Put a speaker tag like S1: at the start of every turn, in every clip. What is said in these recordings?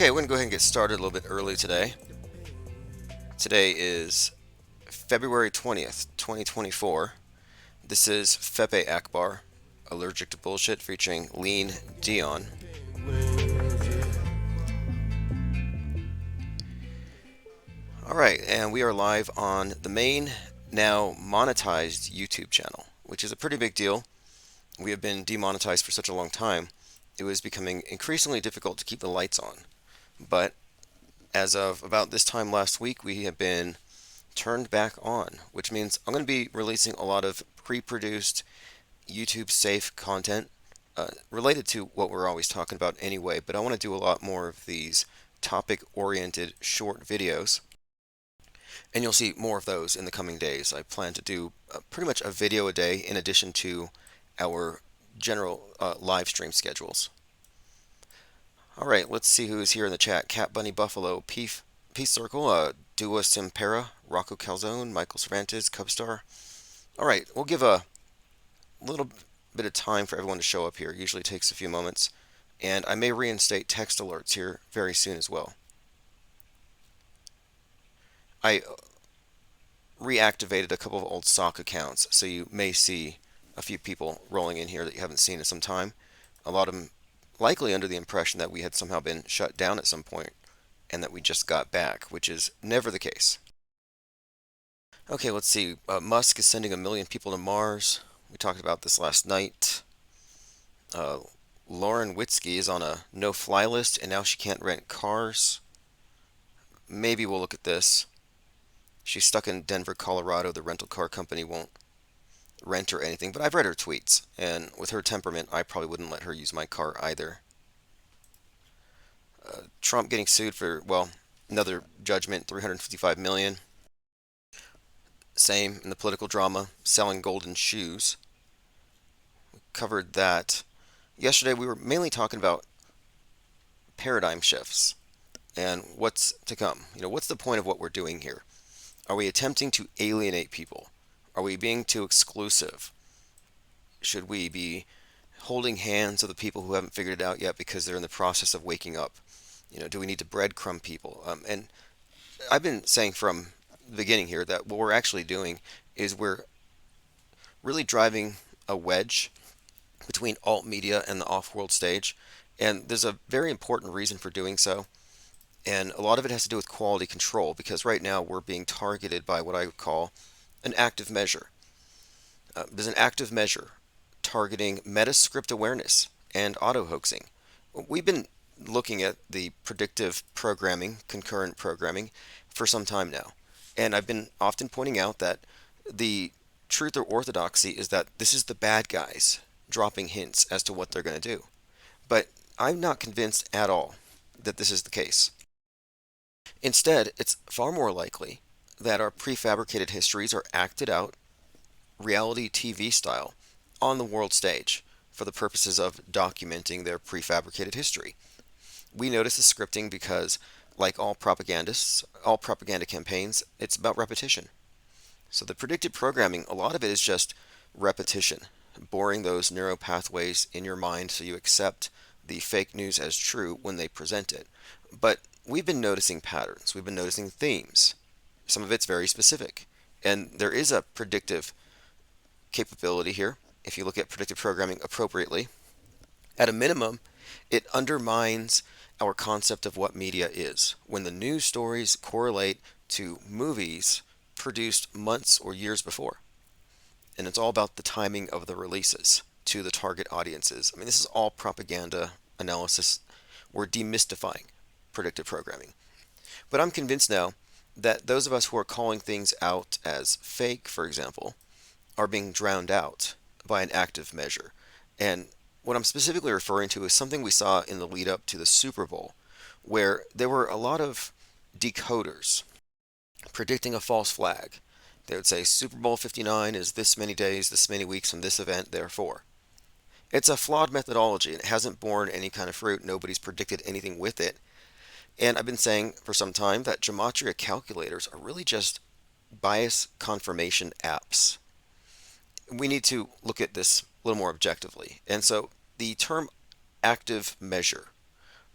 S1: Okay, we're going to go ahead and get started a little bit early today. Today is February 20th, 2024. This is Fepe Akbar, Allergic to Bullshit, featuring Lean Dion. Alright, and we are live on the main, now monetized YouTube channel, which is a pretty big deal. We have been demonetized for such a long time, it was becoming increasingly difficult to keep the lights on. But as of about this time last week, we have been turned back on, which means I'm going to be releasing a lot of pre-produced YouTube safe content related to what we're always talking about anyway, but I want to do a lot more of these topic oriented short videos, and you'll see more of those in the coming days. I plan to do pretty much a video a day in addition to our general live stream schedules. All right, let's see who is here in the chat. Cat Bunny Buffalo, Peace Circle, Dua Simpera, Rocco Calzone, Michael Cervantes, Cubstar. All right, we'll give a little bit of time for everyone to show up here. It usually takes a few moments. And I may reinstate text alerts here very soon as well. I reactivated a couple of old sock accounts, so you may see a few people rolling in here that you haven't seen in some time. A lot of them likely under the impression that we had somehow been shut down at some point and that we just got back, which is never the case. Okay, let's see. Musk is sending 1 million people to Mars. We talked about this last night. Lauren Witzke is on a no-fly list, and now she can't rent cars. Maybe we'll look at this. She's stuck in Denver, Colorado. The rental car company won't rent or anything, but I've read her tweets, and with her temperament, I probably wouldn't let her use my car either. Trump getting sued for, well, another judgment, 355 million. Same in the political drama, selling golden shoes. We covered that. Yesterday we were mainly talking about paradigm shifts and what's to come. What's the point of what we're doing here? Are we attempting to alienate people? Are we being too exclusive? Should we be holding hands of the people who haven't figured it out yet because they're in the process of waking up? Do we need to breadcrumb people? And I've been saying from the beginning here that what we're actually doing is we're really driving a wedge between alt media and the off-world stage. And there's a very important reason for doing so. And a lot of it has to do with quality control, because right now we're being targeted by what I would call an active measure. There's an active measure targeting metascript awareness and auto-hoaxing. We've been looking at the predictive programming, concurrent programming, for some time now. And I've been often pointing out that the truth or orthodoxy is that this is the bad guys dropping hints as to what they're going to do. But I'm not convinced at all that this is the case. Instead, it's far more likely that our prefabricated histories are acted out reality TV style on the world stage for the purposes of documenting their prefabricated history. We notice the scripting because, like all propagandists, all propaganda campaigns, it's about repetition. So the predicted programming, a lot of it is just repetition, boring those neural pathways in your mind so you accept the fake news as true when they present it. But we've been noticing patterns, we've been noticing themes. Some of it's very specific. And there is a predictive capability here, if you look at predictive programming appropriately. At a minimum, it undermines our concept of what media is. When the news stories correlate to movies produced months or years before. And it's all about the timing of the releases to the target audiences. I mean, this is all propaganda analysis. We're demystifying predictive programming. But I'm convinced now that those of us who are calling things out as fake, for example, are being drowned out by an active measure. And what I'm specifically referring to is something we saw in the lead up to the Super Bowl, where there were a lot of decoders predicting a false flag. They would say Super Bowl 59 is this many days, this many weeks from this event, therefore. It's a flawed methodology, and it hasn't borne any kind of fruit. Nobody's predicted anything with it. And I've been saying for some time that gematria calculators are really just bias confirmation apps. We need to look at this a little more objectively. And so the term active measure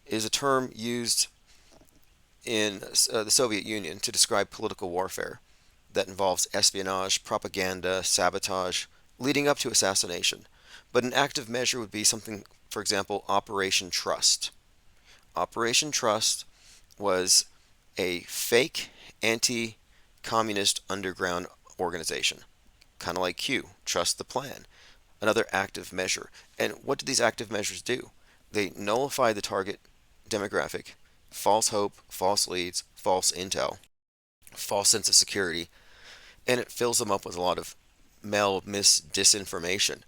S1: is a term used in the Soviet Union to describe political warfare that involves espionage, propaganda, sabotage, leading up to assassination. But an active measure would be something, for example, Operation Trust. Operation Trust was a fake anti communist underground organization, kind of like Q, Trust the Plan, another active measure. And what do these active measures do? They nullify the target demographic, false hope, false leads, false intel, false sense of security, and it fills them up with a lot of disinformation.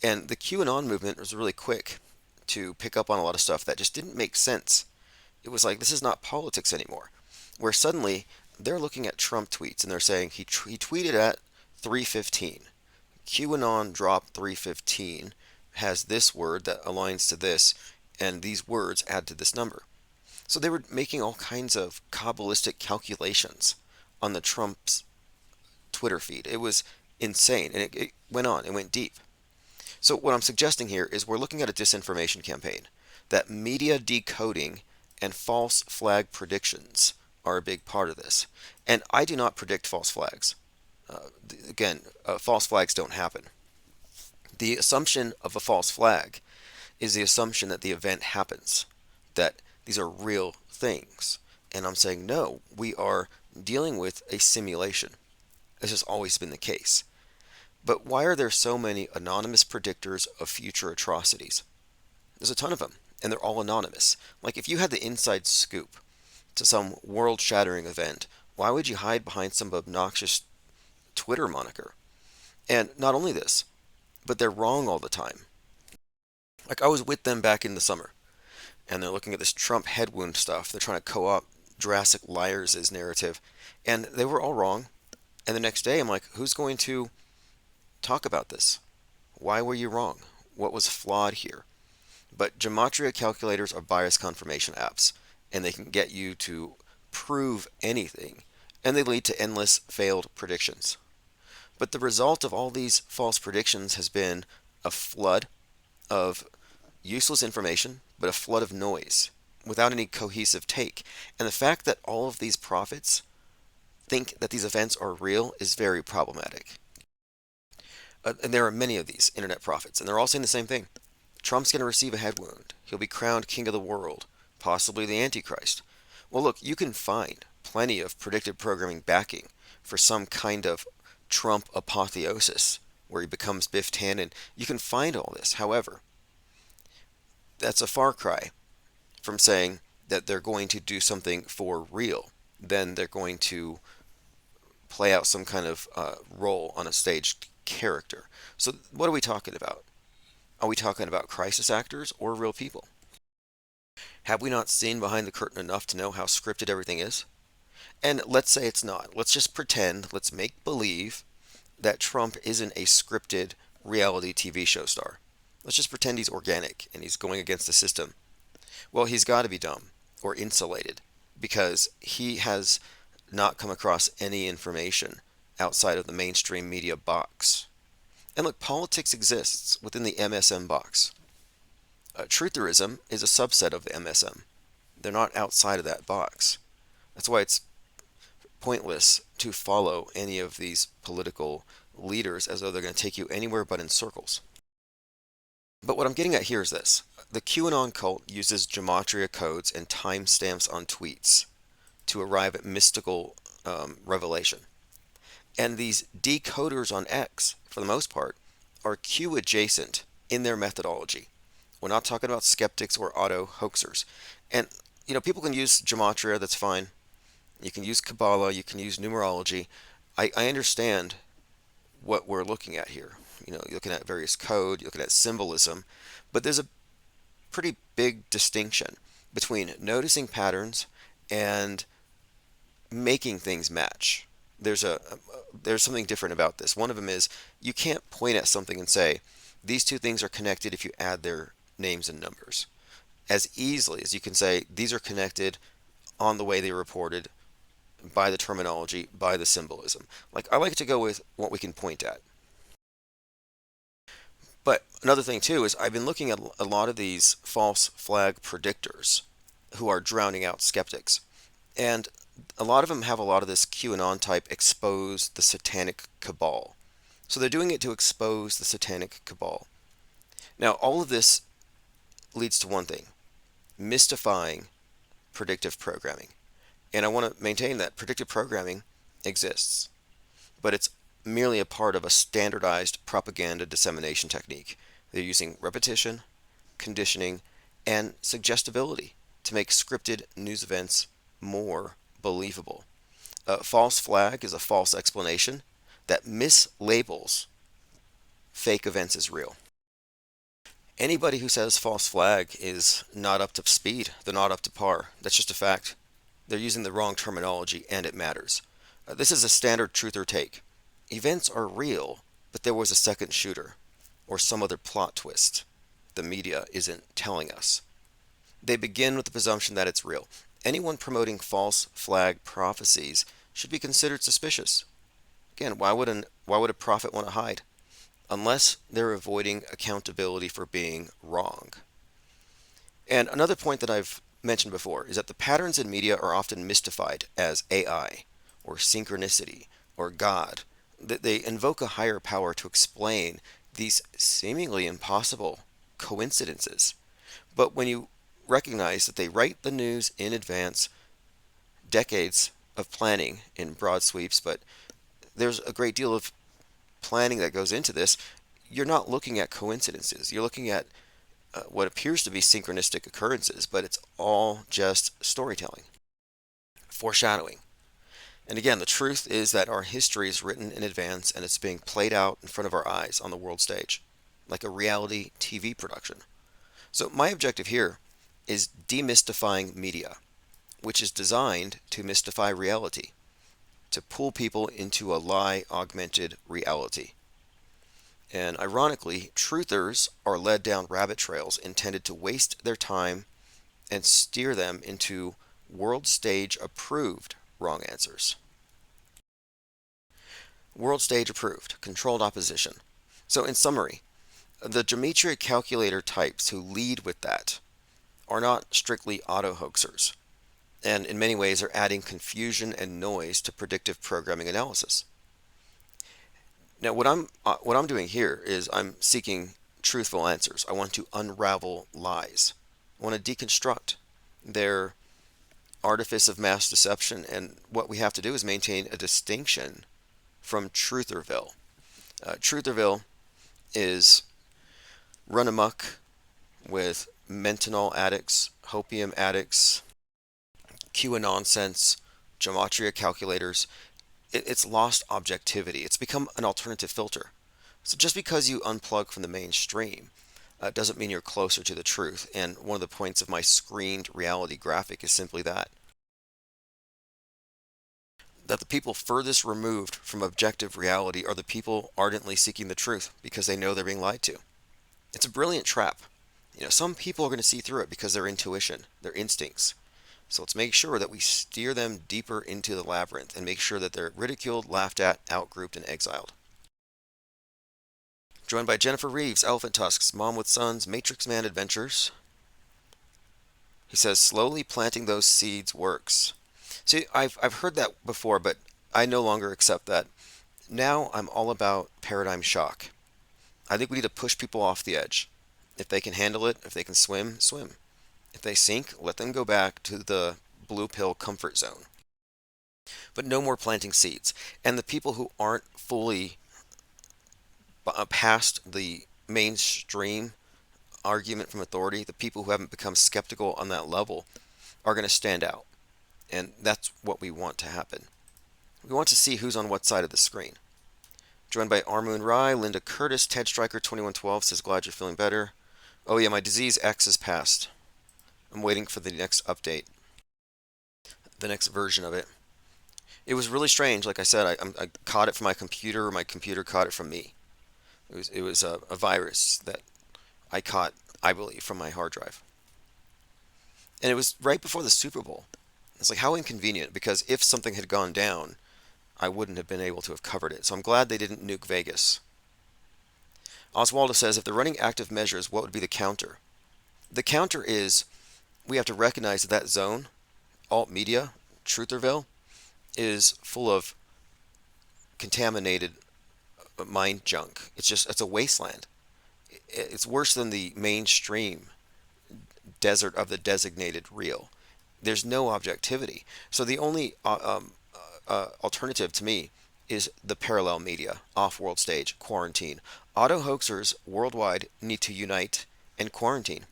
S1: And the QAnon movement was really quick to pick up on a lot of stuff that just didn't make sense. It was like, this is not politics anymore. Where suddenly they're looking at Trump tweets and they're saying he tweeted at 3:15. QAnon drop 3:15 has this word that aligns to this, and these words add to this number. So they were making all kinds of Kabbalistic calculations on the Trump's Twitter feed. It was insane, and it went on, it went deep. So what I'm suggesting here is we're looking at a disinformation campaign. That media decoding and false flag predictions are a big part of this. And I do not predict false flags. Again, false flags don't happen. The assumption of a false flag is the assumption that the event happens, that these are real things. And I'm saying, no, we are dealing with a simulation. This has always been the case. But why are there so many anonymous predictors of future atrocities? There's a ton of them, and they're all anonymous. Like if you had the inside scoop to some world-shattering event, why would you hide behind some obnoxious Twitter moniker? And not only this, but they're wrong all the time. Like I was with them back in the summer, and they're looking at this Trump head wound stuff. They're trying to co-opt Jurassic Liars' narrative, and they were all wrong. And the next day, I'm like, who's going to talk about this? Why were you wrong? What was flawed here? But gematria calculators are bias confirmation apps, and they can get you to prove anything, and they lead to endless failed predictions. But the result of all these false predictions has been a flood of useless information, but a flood of noise without any cohesive take. And the fact that all of these prophets think that these events are real is very problematic. And there are many of these internet prophets, and they're all saying the same thing. Trump's going to receive a head wound. He'll be crowned king of the world, possibly the Antichrist. Well, look, you can find plenty of predictive programming backing for some kind of Trump apotheosis where he becomes Biff Tannen. You can find all this. However, that's a far cry from saying that they're going to do something for real. Then they're going to play out some kind of role on a staged character. So what are we talking about? Are we talking about crisis actors or real people? Have we not seen behind the curtain enough to know how scripted everything is? And let's say it's not. Let's just pretend, let's make believe that Trump isn't a scripted reality TV show star. Let's just pretend he's organic and he's going against the system. Well, he's got to be dumb or insulated because he has not come across any information outside of the mainstream media box. And look, politics exists within the MSM box. Trutherism is a subset of the MSM. They're not outside of that box. That's why it's pointless to follow any of these political leaders as though they're going to take you anywhere but in circles. But what I'm getting at here is this. The QAnon cult uses gematria codes and timestamps on tweets to arrive at mystical revelation. And these decoders on X, for the most part, are Q adjacent in their methodology. We're not talking about skeptics or auto hoaxers. And, people can use gematria, that's fine. You can use Kabbalah, you can use numerology. I understand what we're looking at here. You're looking at various code, you're looking at symbolism, but there's a pretty big distinction between noticing patterns and making things match. There's something different about this. One of them is you can't point at something and say these two things are connected if you add their names and numbers as easily as you can say these are connected on the way they reported, by the terminology, by the symbolism. Like I like to go with what we can point at. But another thing too is I've been looking at a lot of these false flag predictors who are drowning out skeptics. And a lot of them have a lot of this QAnon type expose the satanic cabal. So they're doing it to expose the satanic cabal. Now, all of this leads to one thing: mystifying predictive programming. And I want to maintain that predictive programming exists, but it's merely a part of a standardized propaganda dissemination technique. They're using repetition, conditioning, and suggestibility to make scripted news events more believable. A false flag is a false explanation that mislabels fake events as real. Anybody who says false flag is not up to speed, they're not up to par. That's just a fact. They're using the wrong terminology and it matters. This is a standard truth or take. Events are real, but there was a second shooter or some other plot twist the media isn't telling us. They begin with the presumption that it's real. Anyone promoting false flag prophecies should be considered suspicious. Again, why would a prophet want to hide? Unless they're avoiding accountability for being wrong. And another point that I've mentioned before is that the patterns in media are often mystified as AI or synchronicity or God. They invoke a higher power to explain these seemingly impossible coincidences. But when you recognize that they write the news in advance, decades of planning in broad sweeps, but there's a great deal of planning that goes into this, you're not looking at coincidences. You're looking at what appears to be synchronistic occurrences, but it's all just storytelling, foreshadowing. And again, the truth is that our history is written in advance and it's being played out in front of our eyes on the world stage, like a reality TV production. So, my objective here is demystifying media, which is designed to mystify reality, to pull people into a lie augmented reality. And ironically, truthers are led down rabbit trails intended to waste their time and steer them into world stage approved wrong answers. World stage approved, controlled opposition. So, in summary, the gematria calculator types who lead with that are not strictly auto hoaxers, and in many ways are adding confusion and noise to predictive programming analysis. Now, what I'm doing here is I'm seeking truthful answers. I want to unravel lies. I want to deconstruct their artifice of mass deception, and what we have to do is maintain a distinction from Trutherville. Trutherville is run amok with mentanol addicts, hopium addicts, QAnon gematria calculators. It's lost objectivity. It's become an alternative filter. So just because you unplug from the mainstream doesn't mean you're closer to the truth. And one of the points of my screened reality graphic is simply that. That the people furthest removed from objective reality are the people ardently seeking the truth because they know they're being lied to. It's a brilliant trap. Some people are going to see through it because their intuition, their instincts. So let's make sure that we steer them deeper into the labyrinth and make sure that they're ridiculed, laughed at, outgrouped, and exiled. Joined by Jennifer Reeves, Elephant Tusks, Mom with Sons, Matrix Man Adventures. He says, slowly planting those seeds works. See, I've heard that before, but I no longer accept that. Now I'm all about paradigm shock. I think we need to push people off the edge. If they can handle it, if they can swim, swim. If they sink, let them go back to the blue pill comfort zone. But no more planting seeds. And the people who aren't fully past the mainstream argument from authority, the people who haven't become skeptical on that level, are going to stand out. And that's what we want to happen. We want to see who's on what side of the screen. Joined by Armoon Rai, Linda Curtis, Ted Stryker 2112 says, glad you're feeling better. Oh yeah, my disease X is passed. I'm waiting for the next update, the next version of it. It was really strange. Like I said, I caught it from my computer, or my computer caught it from me. It was a virus that I caught, I believe, from my hard drive. And it was right before the Super Bowl. It's like, how inconvenient, because if something had gone down, I wouldn't have been able to have covered it. So I'm glad they didn't nuke Vegas. Oswaldo says, if they're running active measures, what would be the counter? The counter is we have to recognize that zone, alt media, Trutherville is full of contaminated mind junk. It's a wasteland. It's worse than the mainstream desert of the designated real. There's no objectivity. So the only alternative to me is the parallel media, off-world stage, quarantine. Auto hoaxers worldwide need to unite and quarantine.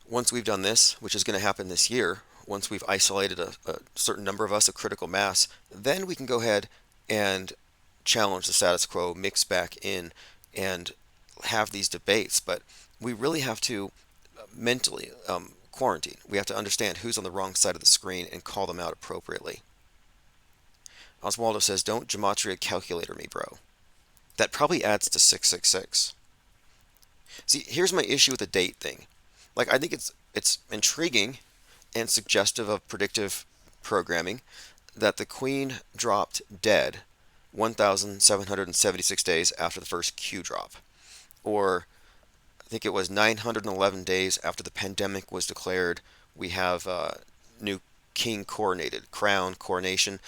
S1: Once we've done this, which is going to happen this year, once we've isolated a certain number of us, a critical mass, then we can go ahead and challenge the status quo, mix back in, and have these debates. But we really have to mentally quarantine. We have to understand who's on the wrong side of the screen and call them out appropriately. Oswaldo says, "Don't gematria calculator me, bro." That probably adds to 666. See, here's my issue with the date thing. Like, I think it's intriguing and suggestive of predictive programming that the Queen dropped dead 1,776 days after the first Q drop, or I think it was 911 days after the pandemic was declared. We have new king coronated, crown, coronation.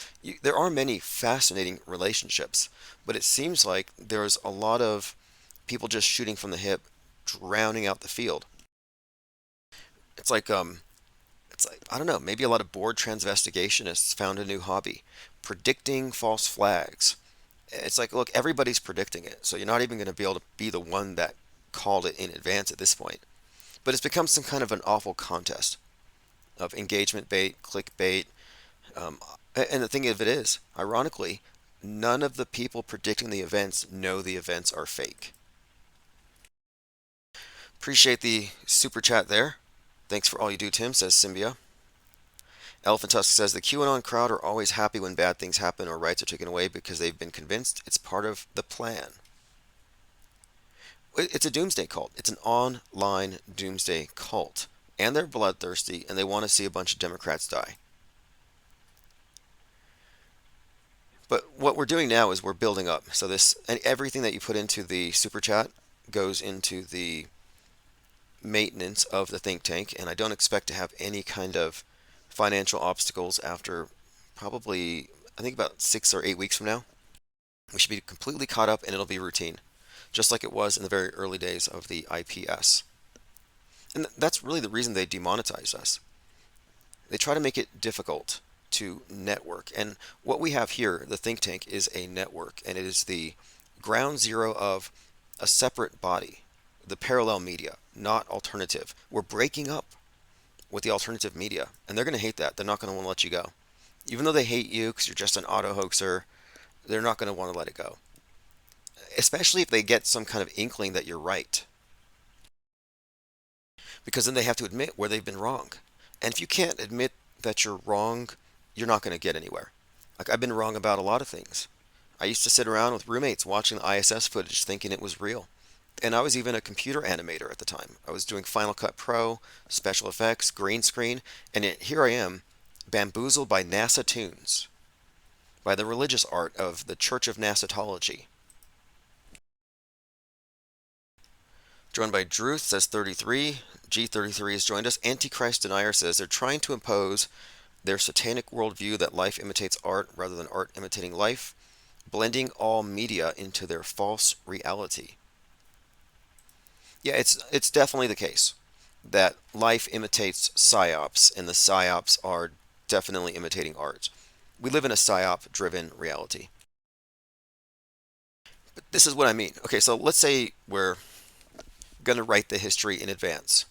S1: There are many fascinating relationships, but it seems like there's a lot of people just shooting from the hip, drowning out the field. It's like I don't know, maybe a lot of bored transvestigationists found a new hobby, predicting false flags. It's like, look, everybody's predicting it, so you're not even going to be able to be the one that called it in advance at this point. But it's become some kind of an awful contest of engagement bait, clickbait. Um, and the thing of it is, ironically, none of the people predicting the events know the events are fake. Appreciate the super chat there. Thanks for all you do, Tim, says Symbia. Elephant Tusk says the QAnon crowd are always happy when bad things happen or rights are taken away because they've been convinced it's part of the plan. It's a doomsday cult. It's an online doomsday cult. And they're bloodthirsty and they want to see a bunch of Democrats die. But what we're doing now is we're building up. So this and everything that you put into the super chat goes into the maintenance of the think tank, and I don't expect to have any kind of financial obstacles after probably, I think, about 6 or 8 weeks from now. We should be completely caught up and it'll be routine, just like it was in the very early days of the IPS. And that's really the reason they demonetize us. They try to make it difficult to network. And what we have here, the think tank, is a network, and it is the ground zero of a separate body, the parallel media, not alternative. We're breaking up with the alternative media, and they're going to hate that. They're not going to want to let you go. Even though they hate you because you're just an auto hoaxer, they're not going to want to let it go. Especially if they get some kind of inkling that you're right. Because then they have to admit where they've been wrong. And if you can't admit that you're wrong, you're not going to get anywhere. Like, I've been wrong about a lot of things. I used to sit around with roommates watching the ISS footage thinking it was real. And I was even a computer animator at the time. I was doing Final Cut Pro, special effects, green screen, and here I am, bamboozled by NASA tunes, by the religious art of the Church of Nasatology. Joined by Druth, says 33. G33 has joined us. Antichrist Denier says they're trying to impose their satanic worldview that life imitates art rather than art imitating life, blending all media into their false reality. Yeah, it's definitely the case that life imitates psyops, and the psyops are definitely imitating art. We live in a psyop-driven reality. But this is what I mean. Okay, so let's say we're going to write the history in advance.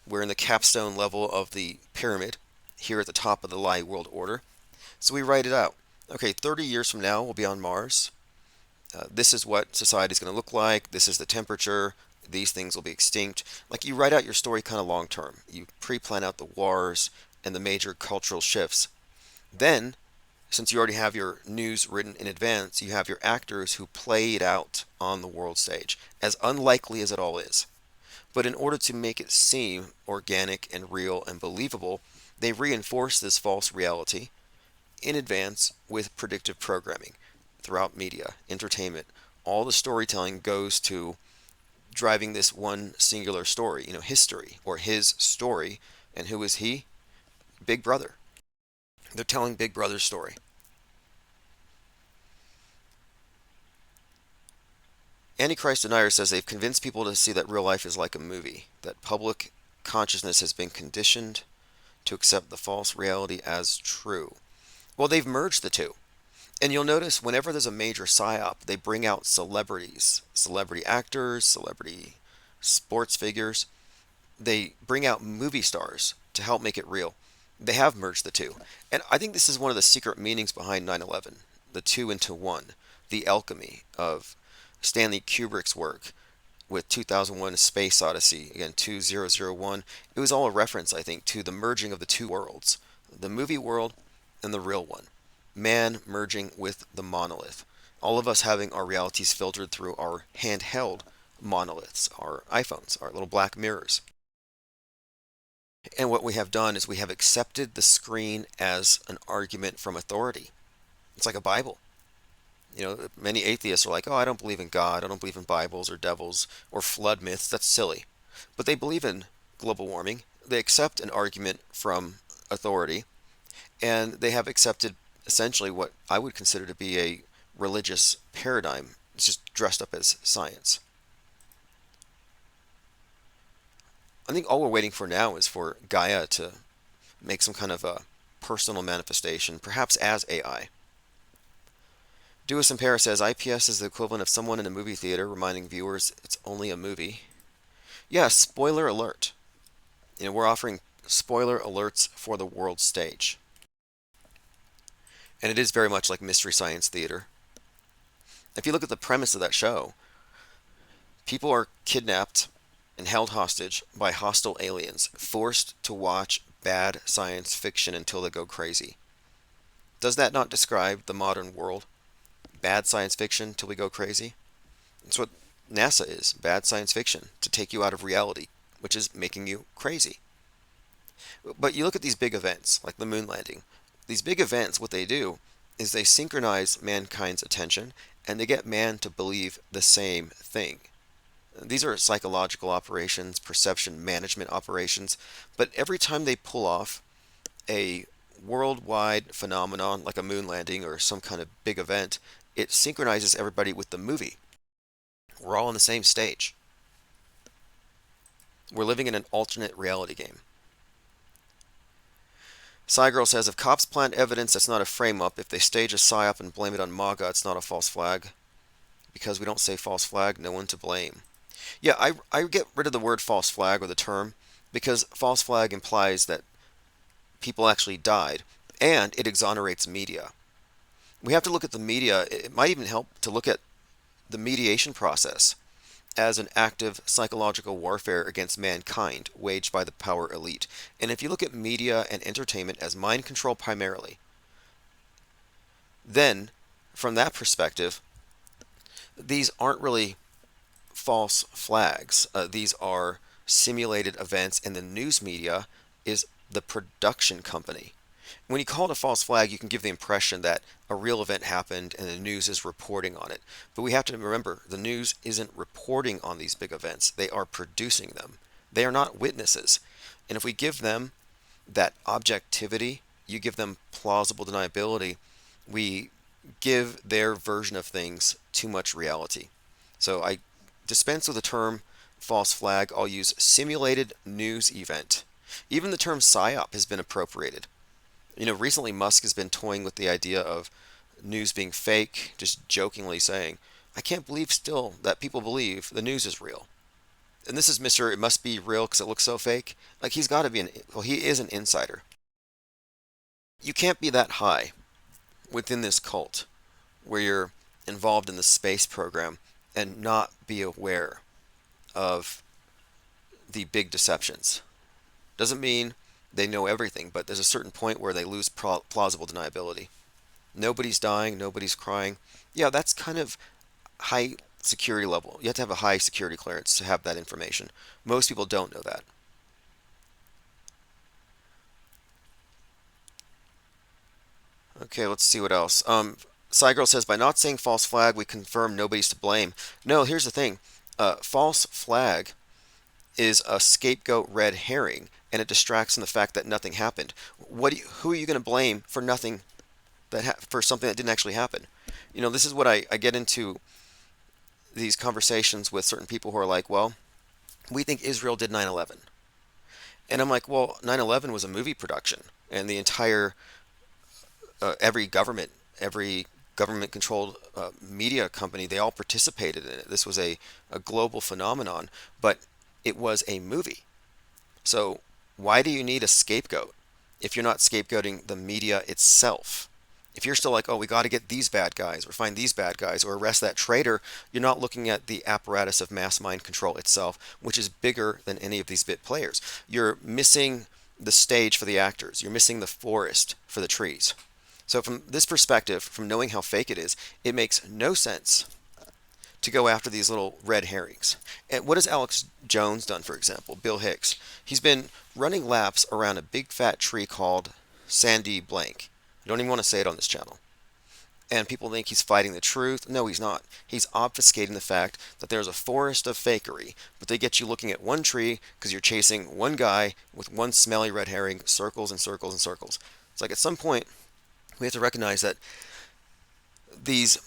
S1: We're in the capstone level of the pyramid, here at the top of the Lie world order. So we write it out. Okay, 30 years from now, we'll be on Mars. This is what society is going to look like. This is the temperature. These things will be extinct. Like, you write out your story kind of long term. You pre-plan out the wars and the major cultural shifts. Then, since you already have your news written in advance, you have your actors who play it out on the world stage, as unlikely as it all is. But in order to make it seem organic and real and believable, they reinforce this false reality in advance with predictive programming throughout media, entertainment. All the storytelling goes to driving this one singular story, history, or his story. And who is he? Big Brother. They're telling Big Brother's story. Antichrist Denier says they've convinced people to see that real life is like a movie, that public consciousness has been conditioned to accept the false reality as true. Well, they've merged the two. And you'll notice whenever there's a major psyop, they bring out celebrities, celebrity actors, celebrity sports figures. They bring out movie stars to help make it real. They have merged the two. And I think this is one of the secret meanings behind 9/11, the two into one, the alchemy of Stanley Kubrick's work with 2001 Space Odyssey, again 2001. It was all a reference, I think, to the merging of the two worlds, the movie world and the real one. Man merging with the monolith. All of us having our realities filtered through our handheld monoliths, our iPhones, our little black mirrors. And what we have done is we have accepted the screen as an argument from authority. It's like a Bible. Many atheists are like, oh, I don't believe in God, I don't believe in Bibles or devils or flood myths. That's silly. But they believe in global warming. They accept an argument from authority, and they have accepted essentially what I would consider to be a religious paradigm. It's just dressed up as science. I think all we're waiting for now is for Gaia to make some kind of a personal manifestation, perhaps as AI. Dewis in Paris says IPS is the equivalent of someone in a movie theater reminding viewers it's only a movie. Yeah, spoiler alert. We're offering spoiler alerts for the world stage. And it is very much like Mystery Science Theater. If you look at the premise of that show, people are kidnapped and held hostage by hostile aliens, forced to watch bad science fiction until they go crazy. Does that not describe the modern world? Bad science fiction till we go crazy? It's what NASA is, bad science fiction, to take you out of reality, which is making you crazy. But you look at these big events, like the moon landing. These big events, what they do is they synchronize mankind's attention, and they get man to believe the same thing. These are psychological operations, perception management operations, but every time they pull off a worldwide phenomenon like a moon landing or some kind of big event, it synchronizes everybody with the movie. We're all on the same stage. We're living in an alternate reality game. Cygirl says, if cops plant evidence that's not a frame-up, if they stage a psyop and blame it on MAGA, it's not a false flag. Because we don't say false flag, no one to blame. Yeah, I get rid of the word false flag or the term, because false flag implies that people actually died, and it exonerates media. We have to look at the media. It might even help to look at the mediation process as an active psychological warfare against mankind waged by the power elite. And if you look at media and entertainment as mind control primarily, then from that perspective, these aren't really false flags. These are simulated events, and the news media is the production company. When you call it a false flag, you can give the impression that a real event happened and the news is reporting on it. But we have to remember, the news isn't reporting on these big events. They are producing them. They are not witnesses. And if we give them that objectivity, you give them plausible deniability, we give their version of things too much reality. So I dispense with the term false flag. I'll use simulated news event. Even the term psyop has been appropriated. Recently Musk has been toying with the idea of news being fake, just jokingly saying, I can't believe still that people believe the news is real. And this is Mr. It must be real because it looks so fake. Like he's got to be he is an insider. You can't be that high within this cult where you're involved in the space program and not be aware of the big deceptions. Doesn't mean they know everything, but there's a certain point where they lose plausible deniability. Nobody's dying, nobody's crying. Yeah, that's kind of high security level. You have to have a high security clearance to have that information. Most people don't know that. Okay, let's see what else. Cygirl says, by not saying false flag, we confirm nobody's to blame. No, here's the thing. False flag is a scapegoat red herring, and it distracts from the fact that nothing happened. Who are you going to blame for nothing for something that didn't actually happen? This is what I get into these conversations with certain people who are like, well, we think Israel did 9/11. And I'm like, well, 9/11 was a movie production, and the entire every government controlled media company, they all participated in it. This was a global phenomenon, but it was a movie. So why do you need a scapegoat if you're not scapegoating the media itself? If you're still like, oh, we got to get these bad guys or find these bad guys or arrest that traitor, you're not looking at the apparatus of mass mind control itself, which is bigger than any of these bit players. You're missing the stage for the actors. You're missing the forest for the trees. So from this perspective, from knowing how fake it is, it makes no sense to go after these little red herrings. And what has Alex Jones done, for example? Bill Hicks. He's been running laps around a big fat tree called Sandy Blank. I don't even want to say it on this channel. And people think he's fighting the truth. No, he's not. He's obfuscating the fact that there's a forest of fakery, but they get you looking at one tree because you're chasing one guy with one smelly red herring, circles and circles and circles. It's like at some point, we have to recognize that these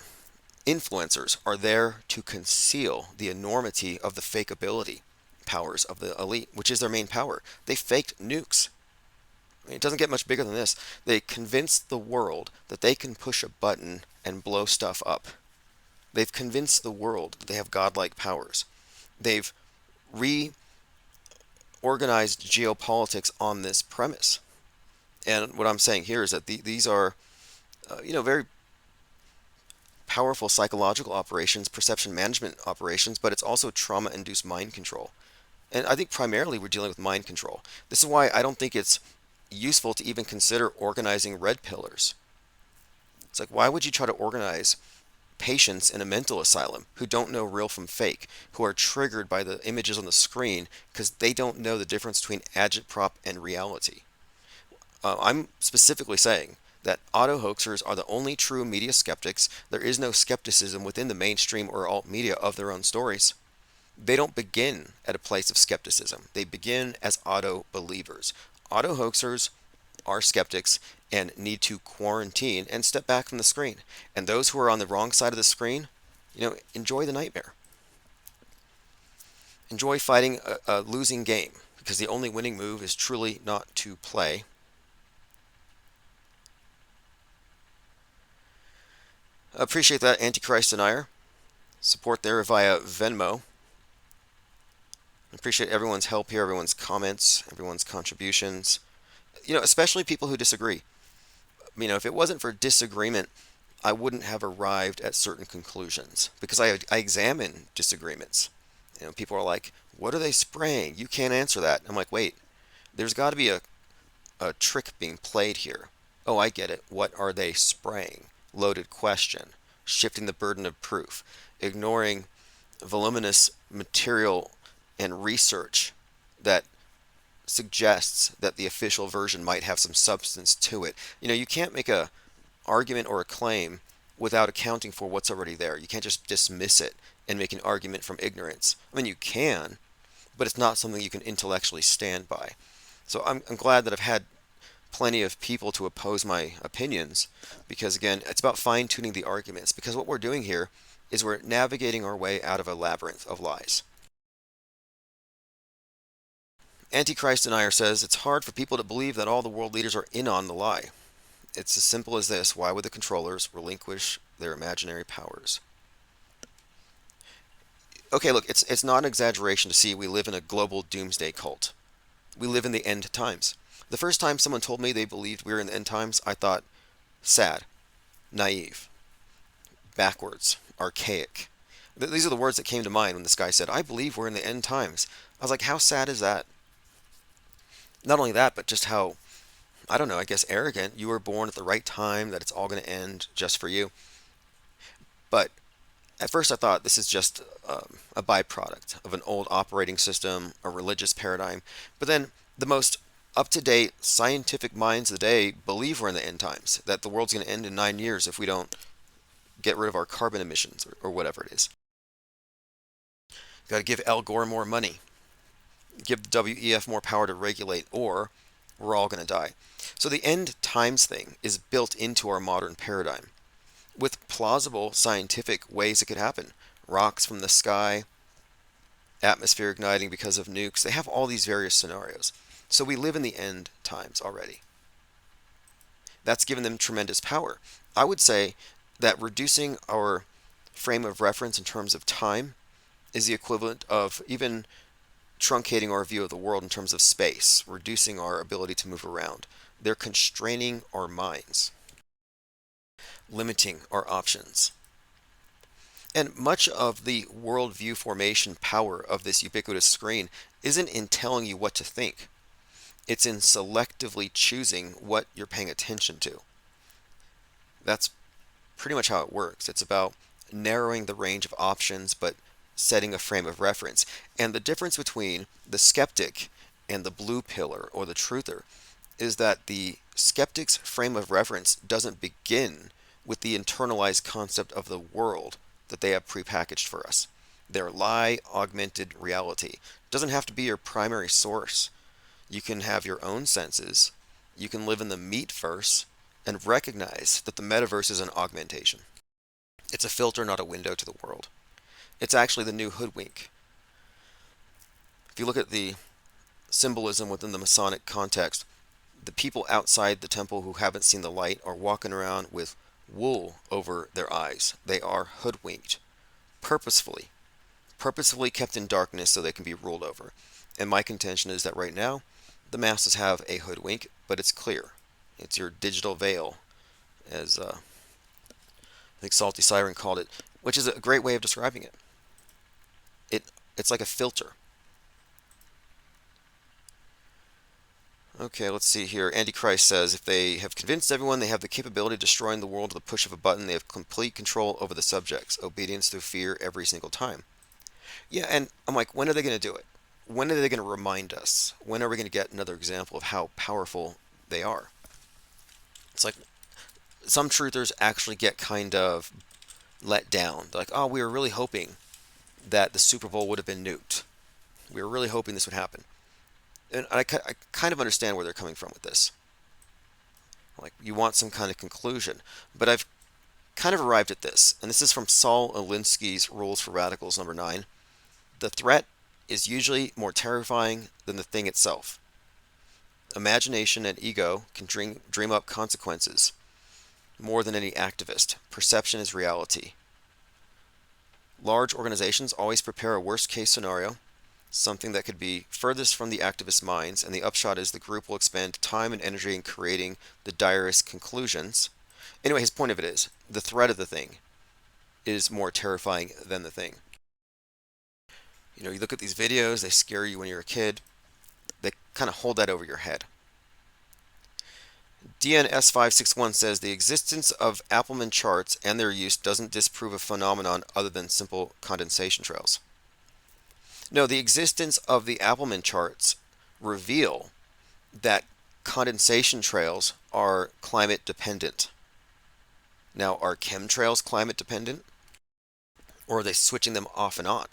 S1: influencers are there to conceal the enormity of the fakeability powers of the elite, which is their main power. They faked nukes. I mean, it doesn't get much bigger than this. They convinced the world that they can push a button and blow stuff up. They've convinced the world that they have godlike powers. They've reorganized geopolitics on this premise. And what I'm saying here is that these are, very powerful psychological operations, perception management operations, but it's also trauma-induced mind control. And I think primarily we're dealing with mind control. This is why I don't think it's useful to even consider organizing red pillars. It's like, why would you try to organize patients in a mental asylum who don't know real from fake, who are triggered by the images on the screen because they don't know the difference between agitprop and reality? I'm specifically saying that auto hoaxers are the only true media skeptics. There is no skepticism within the mainstream or alt media of their own stories. They don't begin at a place of skepticism. They begin as auto believers. Auto hoaxers are skeptics and need to quarantine and step back from the screen. And those who are on the wrong side of the screen, enjoy the nightmare. Enjoy fighting a losing game, because the only winning move is truly not to play. Appreciate that, Antichrist Denier. Support there via Venmo. Appreciate everyone's help here, everyone's comments, everyone's contributions. Especially people who disagree. If it wasn't for disagreement, I wouldn't have arrived at certain conclusions because I examine disagreements. People are like, what are they spraying? You can't answer that. I'm like, wait, there's got to be a trick being played here. Oh, I get it. What are they spraying? Loaded question. Shifting the burden of proof. Ignoring voluminous material and research that suggests that the official version might have some substance to it. You can't make a argument or a claim without accounting for what's already there. You can't just dismiss it and make an argument from ignorance. I mean, you can, but it's not something you can intellectually stand by. So I'm glad that I've had plenty of people to oppose my opinions, because again, it's about fine-tuning the arguments, because what we're doing here is we're navigating our way out of a labyrinth of lies. Antichrist Denier says, it's hard for people to believe that all the world leaders are in on the lie. It's as simple as this. Why would the controllers relinquish their imaginary powers? Okay, look, it's not an exaggeration to see we live in a global doomsday cult. We live in the end times. The first time someone told me they believed we were in the end times, I thought, sad, naive, backwards, archaic. These are the words that came to mind when this guy said, I believe we're in the end times. I was like, how sad is that? Not only that, but just how, I don't know, I guess arrogant. You were born at the right time, that it's all going to end just for you. But at first I thought this is just a byproduct of an old operating system, a religious paradigm. But then the most up-to-date scientific minds of the day believe we're in the end times, that the world's going to end in 9 years if we don't get rid of our carbon emissions or whatever it is. Got to give Al Gore more money. give the WEF more power to regulate, or we're all going to die. So the end times thing is built into our modern paradigm with plausible scientific ways it could happen. Rocks from the sky, atmosphere igniting because of nukes. They have all these various scenarios. So we live in the end times already. That's given them tremendous power. I would say that reducing our frame of reference in terms of time is the equivalent of even truncating our view of the world in terms of space, reducing our ability to move around. They're constraining our minds, limiting our options. And much of the worldview formation power of this ubiquitous screen isn't in telling you what to think. It's in selectively choosing what you're paying attention to. That's pretty much how it works. It's about narrowing the range of options, but setting a frame of reference. And the difference between the skeptic and the blue pillar or the truther is that the skeptic's frame of reference doesn't begin with the internalized concept of the world that they have prepackaged for us. Their lie augmented reality doesn't have to be your primary source. You can have your own senses. You can live in the meatverse and recognize that the metaverse is an augmentation. It's a filter, not a window to the world. It's actually the new hoodwink. If you look at the symbolism within the Masonic context, the people outside the temple who haven't seen the light are walking around with wool over their eyes. They are hoodwinked, purposefully kept in darkness so they can be ruled over. And my contention is that right now, the masses have a hoodwink, but it's clear. It's your digital veil, as I think Salty Siren called it, which is a great way of describing it. It's like a filter. Okay, let's see here. Antichrist says, if they have convinced everyone they have the capability of destroying the world with the push of a button, they have complete control over the subjects. Obedience through fear every single time. Yeah, and I'm like, when are they going to do it? When are they going to remind us? When are we going to get another example of how powerful they are? It's like some truthers actually get kind of let down. They're like, oh, we were really hoping that the Super Bowl would have been nuked. We were really hoping this would happen. And I kind of understand where they're coming from with this. Like, you want some kind of conclusion. But I've kind of arrived at this, and this is from Saul Alinsky's Rules for Radicals, number 9. The threat is usually more terrifying than the thing itself. Imagination and ego can dream up consequences more than any activist. Perception is reality. Large organizations always prepare a worst-case scenario, something that could be furthest from the activist minds, and the upshot is the group will expend time and energy in creating the direst conclusions. Anyway, his point of it is, the threat of the thing is more terrifying than the thing. You know, you look at these videos, they scare you when you're a kid. They kind of hold that over your head. DNS561 says the existence of Appleman charts and their use doesn't disprove a phenomenon other than simple condensation trails. No, the existence of the Appleman charts reveal that condensation trails are climate dependent. Now, are chemtrails climate dependent? Or are they switching them off and on?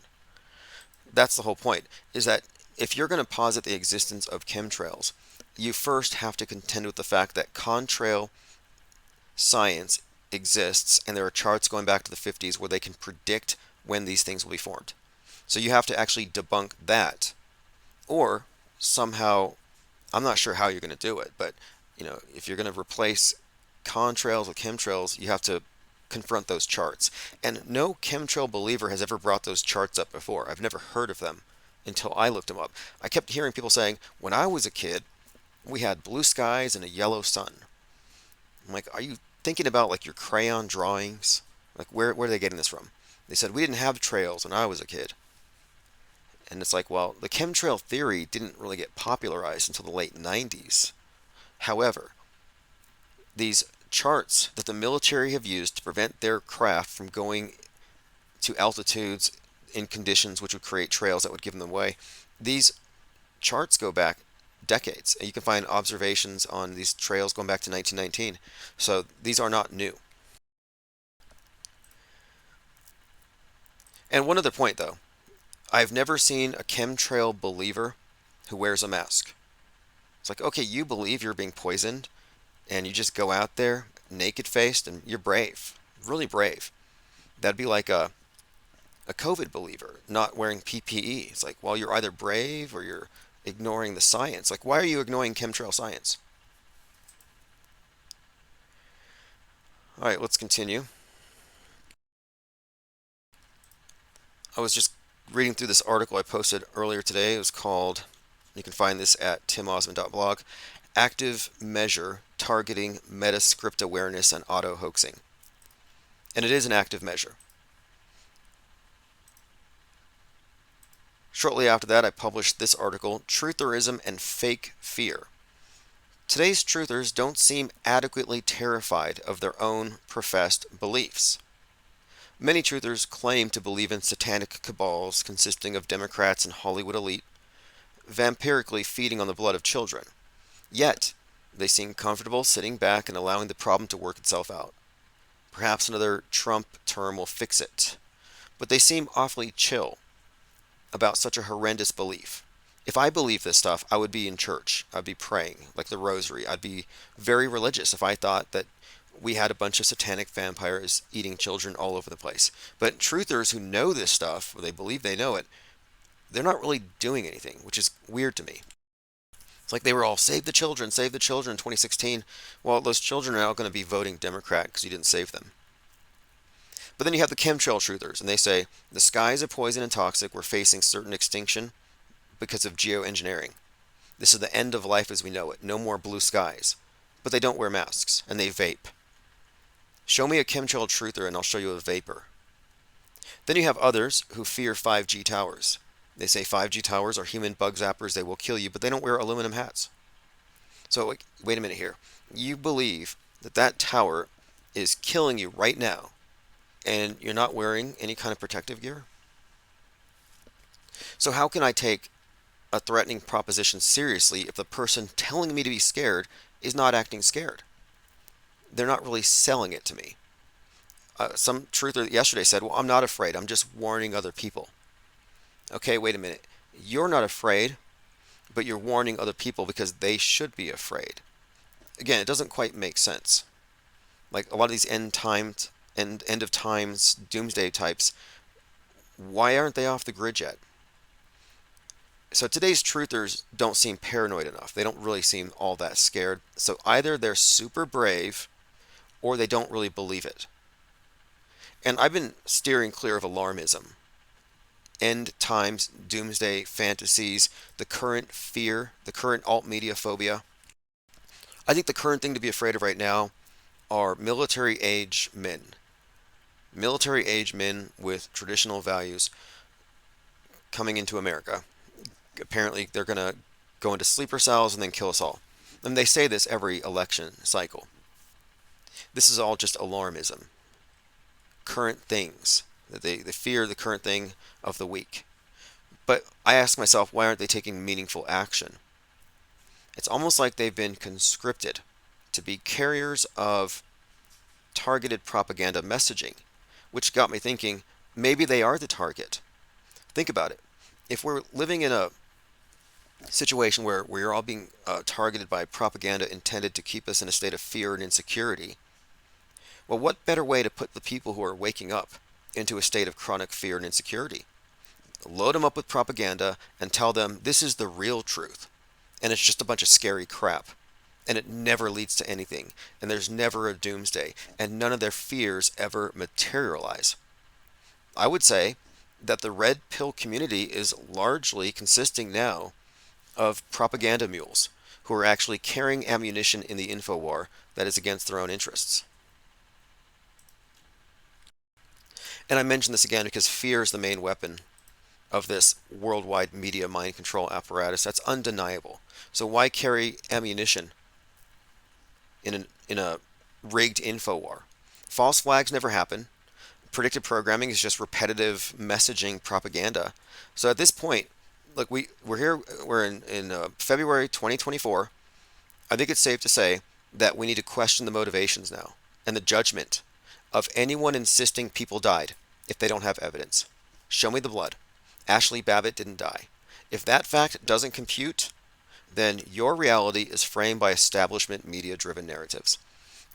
S1: That's the whole point, is that if you're going to posit the existence of chemtrails, you first have to contend with the fact that contrail science exists, and there are charts going back to the 50s where they can predict when these things will be formed. So you have to actually debunk that, or somehow, I'm not sure how you're going to do it, but if you're going to replace contrails with chemtrails, you have to confront those charts. And no chemtrail believer has ever brought those charts up before. I've never heard of them until I looked them up. I kept hearing people saying, when I was a kid, we had blue skies and a yellow sun. I'm like, are you thinking about like your crayon drawings? Like, where are they getting this from? They said, we didn't have trails when I was a kid. And it's like, well, the chemtrail theory didn't really get popularized until the late 90s. However, these charts that the military have used to prevent their craft from going to altitudes in conditions which would create trails that would give them away, these charts go back decades. And you can find observations on these trails going back to 1919. So these are not new. And one other point, though. I've never seen a chemtrail believer who wears a mask. It's like, okay, you believe you're being poisoned, and you just go out there naked faced, and you're brave, really brave. That'd be like a COVID believer not wearing PPE. It's like, well, you're either brave or you're ignoring the science. Like, why are you ignoring chemtrail science? All right, let's continue. I was just reading through this article I posted earlier today. It was called, you can find this at timosman.blog, Active Measure Targeting Metascript Awareness and Auto Hoaxing. And it is an active measure. Shortly after that, I published this article, Trutherism and Fake Fear. Today's truthers don't seem adequately terrified of their own professed beliefs. Many truthers claim to believe in satanic cabals consisting of Democrats and Hollywood elite, vampirically feeding on the blood of children. Yet, they seem comfortable sitting back and allowing the problem to work itself out. Perhaps another Trump term will fix it. But they seem awfully chill about such a horrendous belief. If I believed this stuff, I would be in church. I'd be praying, like the rosary. I'd be very religious if I thought that we had a bunch of satanic vampires eating children all over the place. But truthers who know this stuff, or they believe they know it, they're not really doing anything, which is weird to me. It's like they were all save the children in 2016. Well, those children are now going to be voting Democrat because you didn't save them. But then you have the chemtrail truthers, and they say the skies are poison and toxic. We're facing certain extinction because of geoengineering. This is the end of life as we know it. No more blue skies. But they don't wear masks, and they vape. Show me a chemtrail truther, and I'll show you a vapor. Then you have others who fear 5G towers. They say 5G towers are human bug zappers. They will kill you, but they don't wear aluminum hats. So wait a minute here. You believe that that tower is killing you right now, and you're not wearing any kind of protective gear? So how can I take a threatening proposition seriously if the person telling me to be scared is not acting scared? They're not really selling it to me. Some truther yesterday said, well, I'm not afraid. I'm just warning other people. Okay, wait a minute. You're not afraid, but you're warning other people because they should be afraid. Again, it doesn't quite make sense. Like a lot of these end of times, doomsday types, why aren't they off the grid yet? So today's truthers don't seem paranoid enough. They don't really seem all that scared. So either they're super brave or they don't really believe it. And I've been steering clear of alarmism. End times, doomsday fantasies, the current fear, the current alt media phobia. I think the current thing to be afraid of right now are military age men. Military age men with traditional values coming into America. Apparently, they're going to go into sleeper cells and then kill us all. And they say this every election cycle. This is all just alarmism. Current things. They fear the current thing of the week. But I ask myself, why aren't they taking meaningful action? It's almost like they've been conscripted to be carriers of targeted propaganda messaging, which got me thinking, maybe they are the target. Think about it. If we're living in a situation where we're all being targeted by propaganda intended to keep us in a state of fear and insecurity, well, what better way to put the people who are waking up into a state of chronic fear and insecurity? Load them up with propaganda and tell them this is the real truth, and it's just a bunch of scary crap, and it never leads to anything, and there's never a doomsday, and none of their fears ever materialize. I would say that the red pill community is largely consisting now of propaganda mules who are actually carrying ammunition in the info war that is against their own interests. And I mention this again because fear is the main weapon of this worldwide media mind control apparatus. That's undeniable. So why carry ammunition in a rigged info war? False flags never happen. Predictive programming is just repetitive messaging propaganda. So at this point, look, we're here. We're in February 2024. I think it's safe to say that we need to question the motivations now and the judgment of anyone insisting people died if they don't have evidence. Show me the blood. Ashley Babbitt didn't die. If that fact doesn't compute, then your reality is framed by establishment media driven narratives.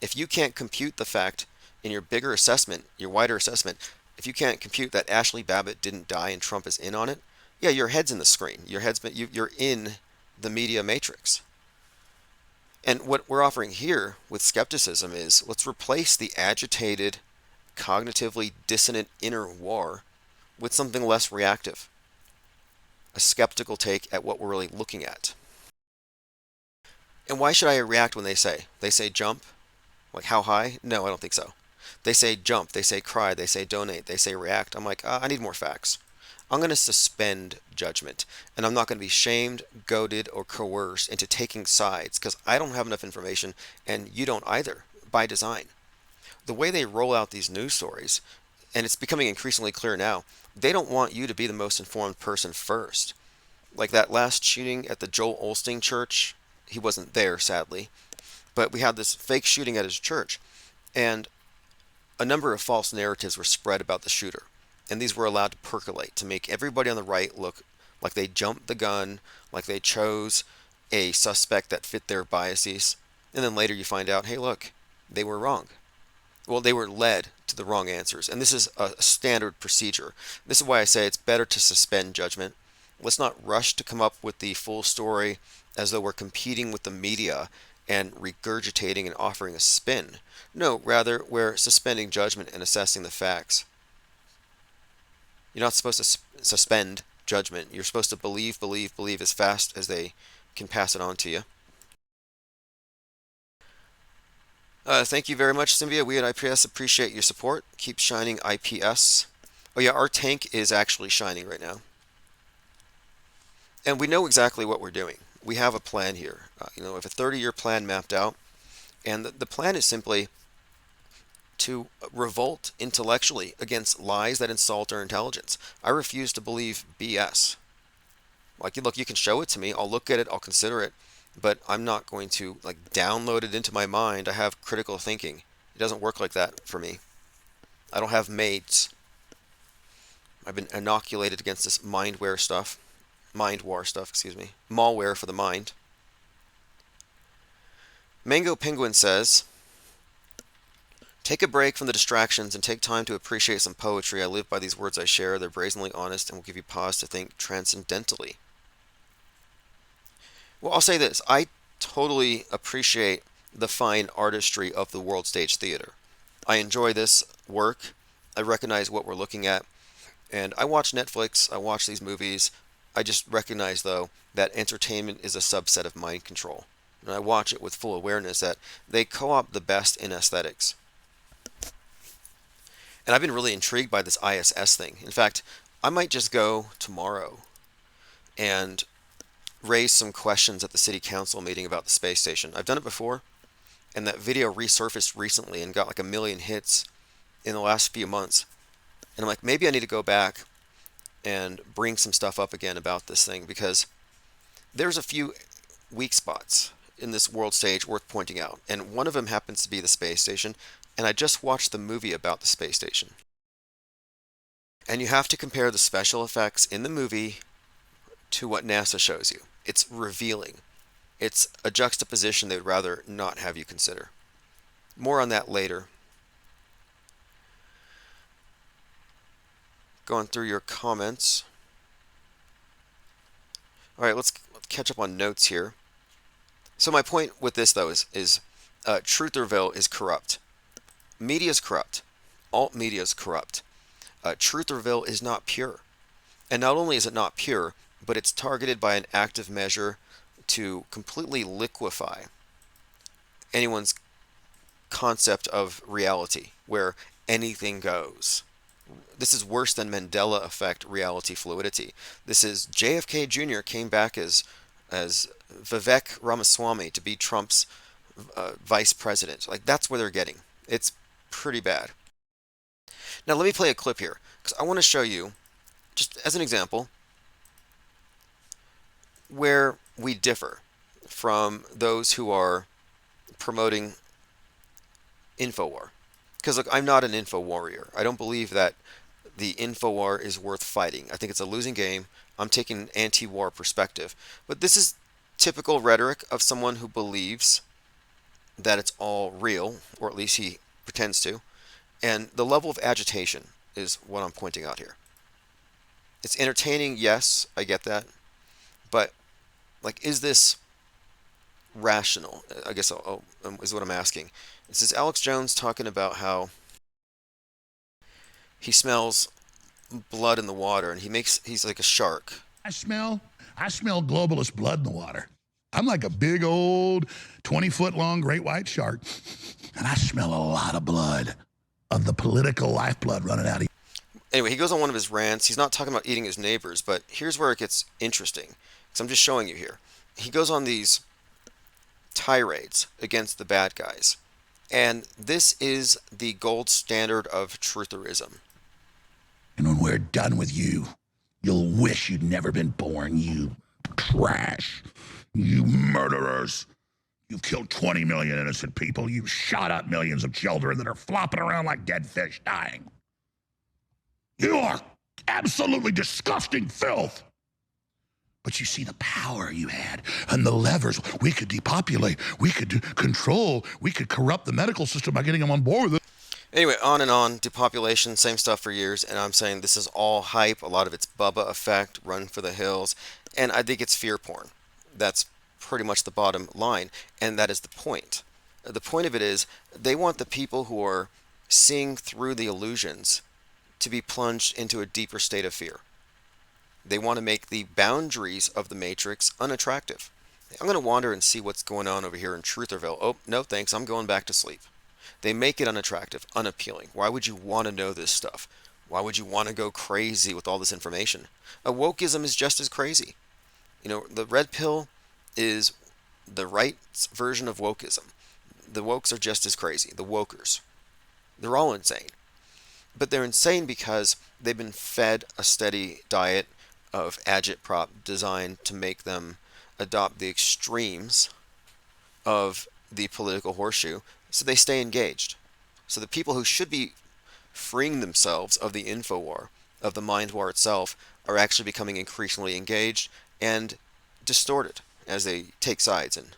S1: If you can't compute the fact in your bigger assessment, your wider assessment, if you can't compute that Ashley Babbitt didn't die and Trump is in on it, yeah, your head's in the screen. You're in the media matrix. And what we're offering here with skepticism is let's replace the agitated, cognitively dissonant inner war with something less reactive, a skeptical take at what we're really looking at. And why should I react when they say? They say jump? Like how high? No, I don't think so. They say jump, they say cry, they say donate, they say react. I'm like, I need more facts. I'm going to suspend judgment, and I'm not going to be shamed, goaded, or coerced into taking sides because I don't have enough information, and you don't either, by design. The way they roll out these news stories, and it's becoming increasingly clear now, they don't want you to be the most informed person first. Like that last shooting at the Joel Osteen church, he wasn't there, sadly, but we had this fake shooting at his church, and a number of false narratives were spread about the shooter, and these were allowed to percolate to make everybody on the right look like they jumped the gun, like they chose a suspect that fit their biases, and then later you find out, hey, look, they were wrong. Well, they were led to the wrong answers, and this is a standard procedure. This is why I say it's better to suspend judgment. Let's not rush to come up with the full story as though we're competing with the media and regurgitating and offering a spin. No, rather, we're suspending judgment and assessing the facts. You're not supposed to suspend judgment. You're supposed to believe, believe, believe as fast as they can pass it on to you. Thank you very much, Cynthia. We at IPS appreciate your support. Keep shining, IPS. Oh yeah, our tank is actually shining right now. And we know exactly what we're doing. We have a plan here. We have a 30-year plan mapped out. And the plan is simply to revolt intellectually against lies that insult our intelligence. I refuse to believe BS. Like, look, you can show it to me. I'll look at it. I'll consider it. But I'm not going to download it into my mind. I have critical thinking. It doesn't work like that for me. I don't have mates. I've been inoculated against this mind war stuff, excuse me. Malware for the mind. Mango Penguin says, take a break from the distractions and take time to appreciate some poetry. I live by these words I share. They're brazenly honest and will give you pause to think transcendentally. Well, I'll say this. I totally appreciate the fine artistry of the world stage theater. I enjoy this work. I recognize what we're looking at. And I watch Netflix. I watch these movies. I just recognize, though, that entertainment is a subset of mind control. And I watch it with full awareness that they co-opt the best in aesthetics. And I've been really intrigued by this ISS thing. In fact, I might just go tomorrow and raise some questions at the city council meeting about the space station. I've done it before, and that video resurfaced recently and got like 1 million hits in the last few months. And I'm like, maybe I need to go back and bring some stuff up again about this thing, because there's a few weak spots in this world stage worth pointing out. And one of them happens to be the space station. And I just watched the movie about the space station. And you have to compare the special effects in the movie to what NASA shows you. It's revealing. It's a juxtaposition they'd rather not have you consider. More on that later. Going through your comments. All right, let's catch up on notes here. So my point with this, though, is Trutherville is corrupt. Media is corrupt. Alt media is corrupt. Trutherville is not pure. And not only is it not pure, but it's targeted by an active measure to completely liquefy anyone's concept of reality, where anything goes. This is worse than Mandela effect reality fluidity. This is JFK Jr. came back as Vivek Ramaswamy to be Trump's vice president. Like, that's where they're getting. It's pretty bad. Now let me play a clip here, because I want to show you, just as an example, where we differ from those who are promoting InfoWar. Because look, I'm not an info warrior. I don't believe that the InfoWar is worth fighting. I think it's a losing game. I'm taking an anti-war perspective. But this is typical rhetoric of someone who believes that it's all real, or at least he pretends to. And the level of agitation is what I'm pointing out here. It's entertaining, yes, I get that. But, like, is this rational? I guess is what I'm asking. This is Alex Jones talking about how he smells blood in the water, and he's like a shark.
S2: I smell globalist blood in the water. I'm like a big old 20-foot long great white shark, and I smell a lot of blood, of the political lifeblood running out of you.
S1: Anyway, he goes on one of his rants. He's not talking about eating his neighbors, but here's where it gets interesting, because I'm just showing you here. He goes on these tirades against the bad guys, and this is the gold standard of trutherism.
S2: And when we're done with you, you'll wish you'd never been born, you trash. You murderers. You've killed 20 million innocent people. You've shot up millions of children that are flopping around like dead fish dying. You are absolutely disgusting filth. But you see the power you had and the levers. We could depopulate. We could control. We could corrupt the medical system by getting them on board with it.
S1: Anyway, on and on, depopulation, same stuff for years, and I'm saying this is all hype. A lot of it's Bubba effect, run for the hills, and I think it's fear porn. That's pretty much the bottom line, and that is the point. The point of it is they want the people who are seeing through the illusions to be plunged into a deeper state of fear. They want to make the boundaries of the Matrix unattractive. I'm going to wander and see what's going on over here in Trutherville. Oh, no thanks, I'm going back to sleep. They make it unattractive, unappealing. Why would you want to know this stuff? Why would you want to go crazy with all this information? A wokeism is just as crazy. You know, the red pill is the right version of wokeism. The wokes are just as crazy. The wokers. They're all insane. But they're insane because they've been fed a steady diet of agitprop designed to make them adopt the extremes of the political horseshoe, so they stay engaged. So the people who should be freeing themselves of the info war, of the mind war itself, are actually becoming increasingly engaged and distorted as they take sides. And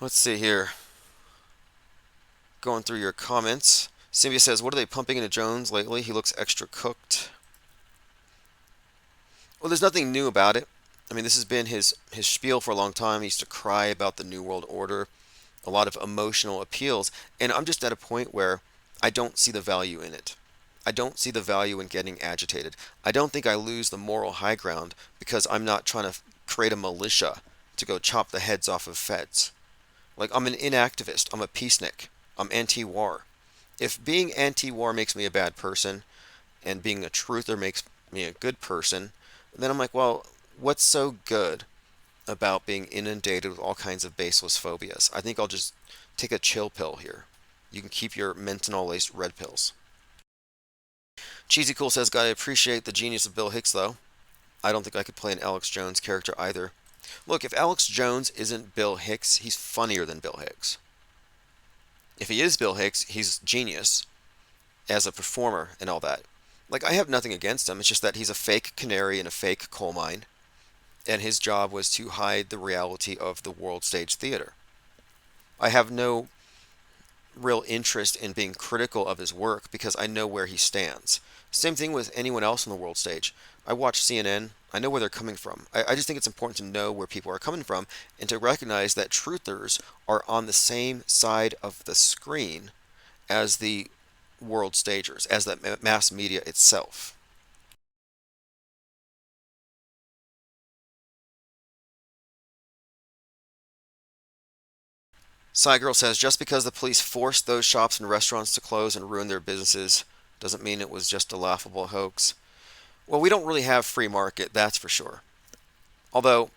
S1: let's see here. Going through your comments. Cynthia says, what are they pumping into Jones lately? He looks extra cooked. Well, there's nothing new about it. I mean, this has been his spiel for a long time. He used to cry about the New World Order, a lot of emotional appeals, and I'm just at a point where I don't see the value in it. I don't see the value in getting agitated. I don't think I lose the moral high ground because I'm not trying to create a militia to go chop the heads off of feds. Like, I'm an inactivist. I'm a peacenik. I'm anti-war. If being anti-war makes me a bad person and being a truther makes me a good person, then I'm like, well, what's so good about being inundated with all kinds of baseless phobias? I think I'll just take a chill pill here. You can keep your menthol-laced red pills. Cheesy Cool says, gotta appreciate the genius of Bill Hicks, though. I don't think I could play an Alex Jones character either. Look, if Alex Jones isn't Bill Hicks, he's funnier than Bill Hicks. If he is Bill Hicks, he's genius as a performer and all that. Like, I have nothing against him. It's just that he's a fake canary in a fake coal mine, and his job was to hide the reality of the world stage theater. I have no real interest in being critical of his work because I know where he stands. Same thing with anyone else on the world stage. I watch CNN. I know where they're coming from. I just think it's important to know where people are coming from and to recognize that truthers are on the same side of the screen as the world stagers, as the mass media itself. Cygirl says, just because the police forced those shops and restaurants to close and ruin their businesses doesn't mean it was just a laughable hoax. Well, we don't really have free market, that's for sure. Although,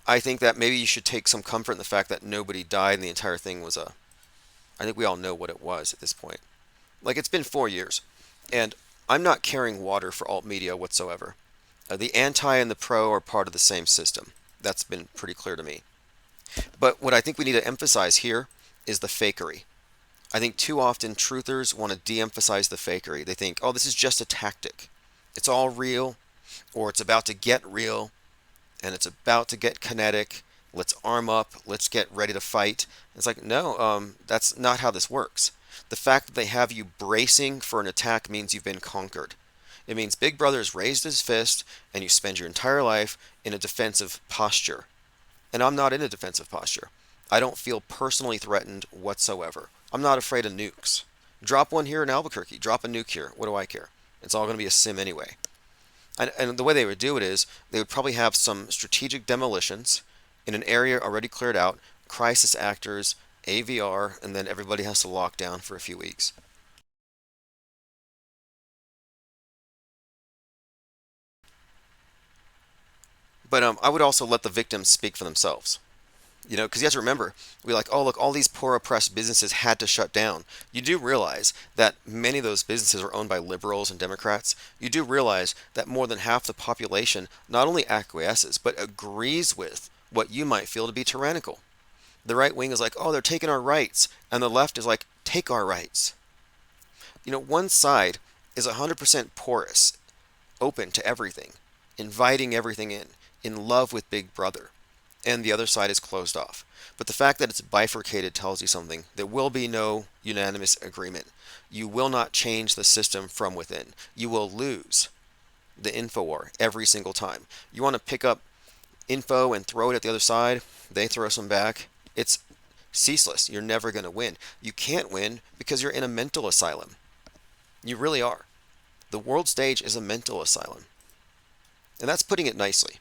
S1: I think that maybe you should take some comfort in the fact that nobody died and the entire thing was I think we all know what it was at this point. Like, it's been 4 years, and I'm not carrying water for alt media whatsoever. The anti and the pro are part of the same system. That's been pretty clear to me. But what I think we need to emphasize here is the fakery. I think too often truthers want to de-emphasize the fakery. They think, oh, this is just a tactic. It's all real, or it's about to get real, and it's about to get kinetic. Let's arm up. Let's get ready to fight. It's like, no, that's not how this works. The fact that they have you bracing for an attack means you've been conquered. It means Big Brother has raised his fist, and you spend your entire life in a defensive posture. And I'm not in a defensive posture. I don't feel personally threatened whatsoever. I'm not afraid of nukes. Drop one here in Albuquerque. Drop a nuke here. What do I care? It's all going to be a sim anyway. And the way they would do it is they would probably have some strategic demolitions in an area already cleared out, crisis actors, AVR, and then everybody has to lock down for a few weeks. But I would also let the victims speak for themselves. Because you have to remember, we like, oh, look, all these poor oppressed businesses had to shut down. You do realize that many of those businesses are owned by liberals and Democrats. You do realize that more than half the population not only acquiesces, but agrees with what you might feel to be tyrannical. The right wing is like, oh, they're taking our rights. And the left is like, take our rights. One side is 100% porous, open to everything, inviting everything in love with Big Brother, and the other side is closed off. But the fact that it's bifurcated tells you something. There will be no unanimous agreement. You will not change the system from within. You will lose the info war every single time. You want to pick up info and throw it at the other side, they throw some back. It's ceaseless. You're never going to win. You can't win because you're in a mental asylum. You really are. The world stage is a mental asylum. And that's putting it nicely.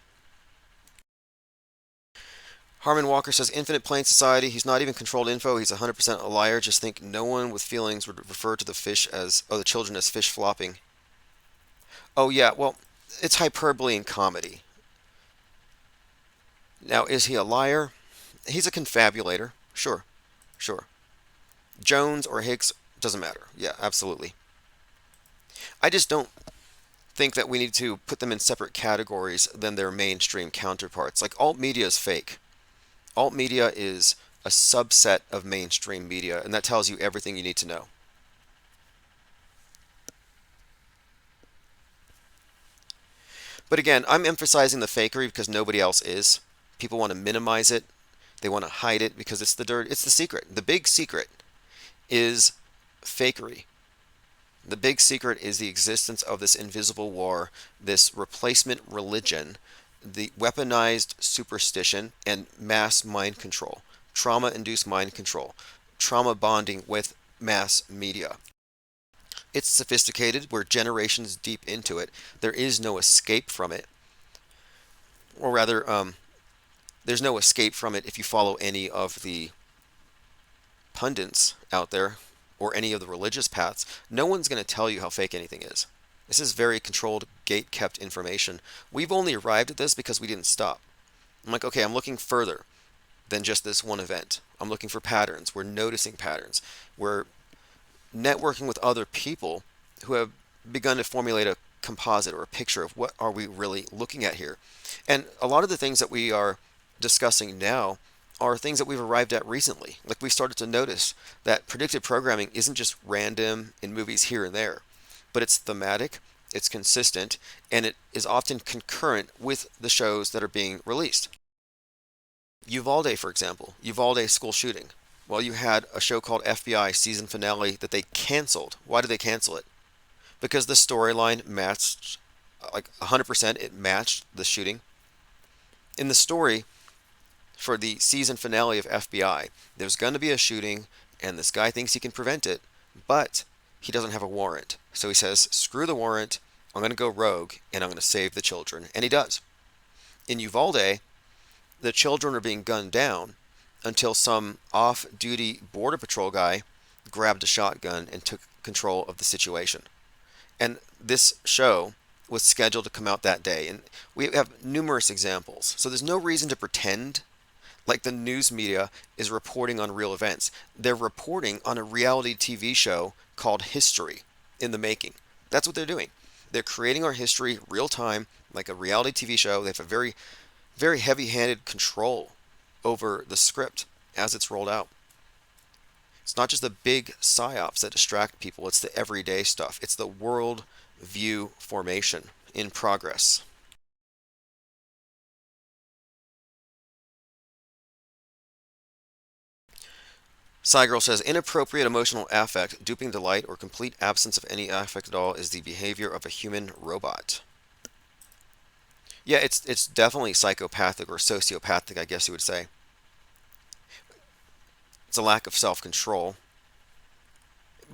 S1: Harmon Walker says, Infinite Plane Society, he's not even controlled info, he's 100% a liar. Just think no one with feelings would refer to the fish as, oh, the children as fish flopping. Oh, yeah, well, it's hyperbole in comedy. Now, is he a liar? He's a confabulator. Sure, sure. Jones or Hicks, doesn't matter. Yeah, absolutely. I just don't think that we need to put them in separate categories than their mainstream counterparts. Like, alt media is fake. Alt media is a subset of mainstream media, and that tells you everything you need to know. But again, I'm emphasizing the fakery because nobody else is. People want to minimize it. They want to hide it because it's the dirt. It's the secret. The big secret is fakery. The big secret is the existence of this invisible war, this replacement religion, the weaponized superstition, and mass mind control, trauma-induced mind control, trauma bonding with mass media. It's sophisticated. We're generations deep into it. There is no escape from it. Or rather, there's no escape from it if you follow any of the pundits out there or any of the religious paths. No one's going to tell you how fake anything is. This is very controlled, gate-kept information. We've only arrived at this because we didn't stop. I'm like, okay, I'm looking further than just this one event. I'm looking for patterns. We're noticing patterns. We're networking with other people who have begun to formulate a composite or a picture of what are we really looking at here. And a lot of the things that we are discussing now are things that we've arrived at recently. Like we started to notice that predictive programming isn't just random in movies here and there, but it's thematic, it's consistent, and it is often concurrent with the shows that are being released. Uvalde, for example, Uvalde school shooting. Well, you had a show called FBI season finale that they canceled. Why did they cancel it? Because the storyline matched, like 100%, it matched the shooting. In the story, for the season finale of FBI, there's going to be a shooting, and this guy thinks he can prevent it, but he doesn't have a warrant. So he says, screw the warrant, I'm going to go rogue, and I'm going to save the children. And he does. In Uvalde, the children are being gunned down until some off-duty Border Patrol guy grabbed a shotgun and took control of the situation. And this show was scheduled to come out that day. And we have numerous examples. So there's no reason to pretend like the news media is reporting on real events. They're reporting on a reality TV show called History in the making. That's what they're doing. They're creating our history real time, like a reality TV show. They have a very, very heavy-handed control over the script as it's rolled out. It's not just the big psyops that distract people, it's the everyday stuff. It's the world view formation in progress. Cygirl says inappropriate emotional affect, duping delight, or complete absence of any affect at all is the behavior of a human robot. Yeah, it's definitely psychopathic or sociopathic, I guess you would say. It's a lack of self-control.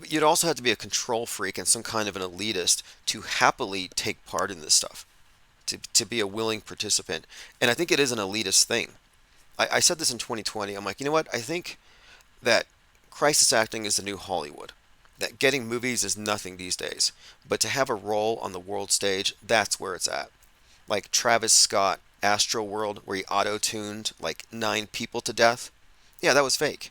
S1: You'd also have to be a control freak and some kind of an elitist to happily take part in this stuff, to be a willing participant. And I think it is an elitist thing. I said this in 2020. I'm like, you know what? I think that crisis acting is the new Hollywood. That getting movies is nothing these days. But to have a role on the world stage, that's where it's at. Like Travis Scott, Astro World, where he auto-tuned like 9 people to death. Yeah, that was fake.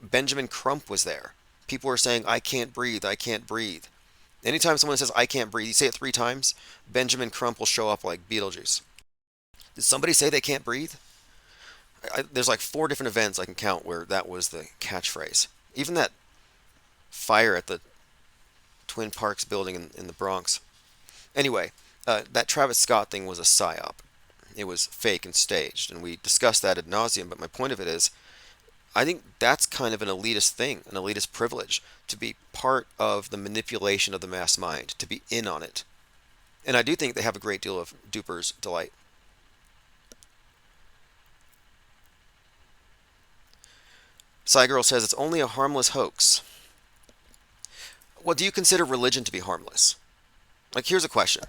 S1: Benjamin Crump was there. People were saying, I can't breathe, I can't breathe. Anytime someone says, I can't breathe, you say it 3 times, Benjamin Crump will show up like Beetlejuice. Did somebody say they can't breathe? There's like 4 different events I can count where that was the catchphrase. Even that fire at the Twin Parks building in the Bronx. Anyway, that Travis Scott thing was a psyop. It was fake and staged, and we discussed that ad nauseum. But my point of it is, I think that's kind of an elitist thing, an elitist privilege, to be part of the manipulation of the mass mind, to be in on it. And I do think they have a great deal of duper's delight. Cygirl says it's only a harmless hoax. Well, do you consider religion to be harmless? Like, here's a question.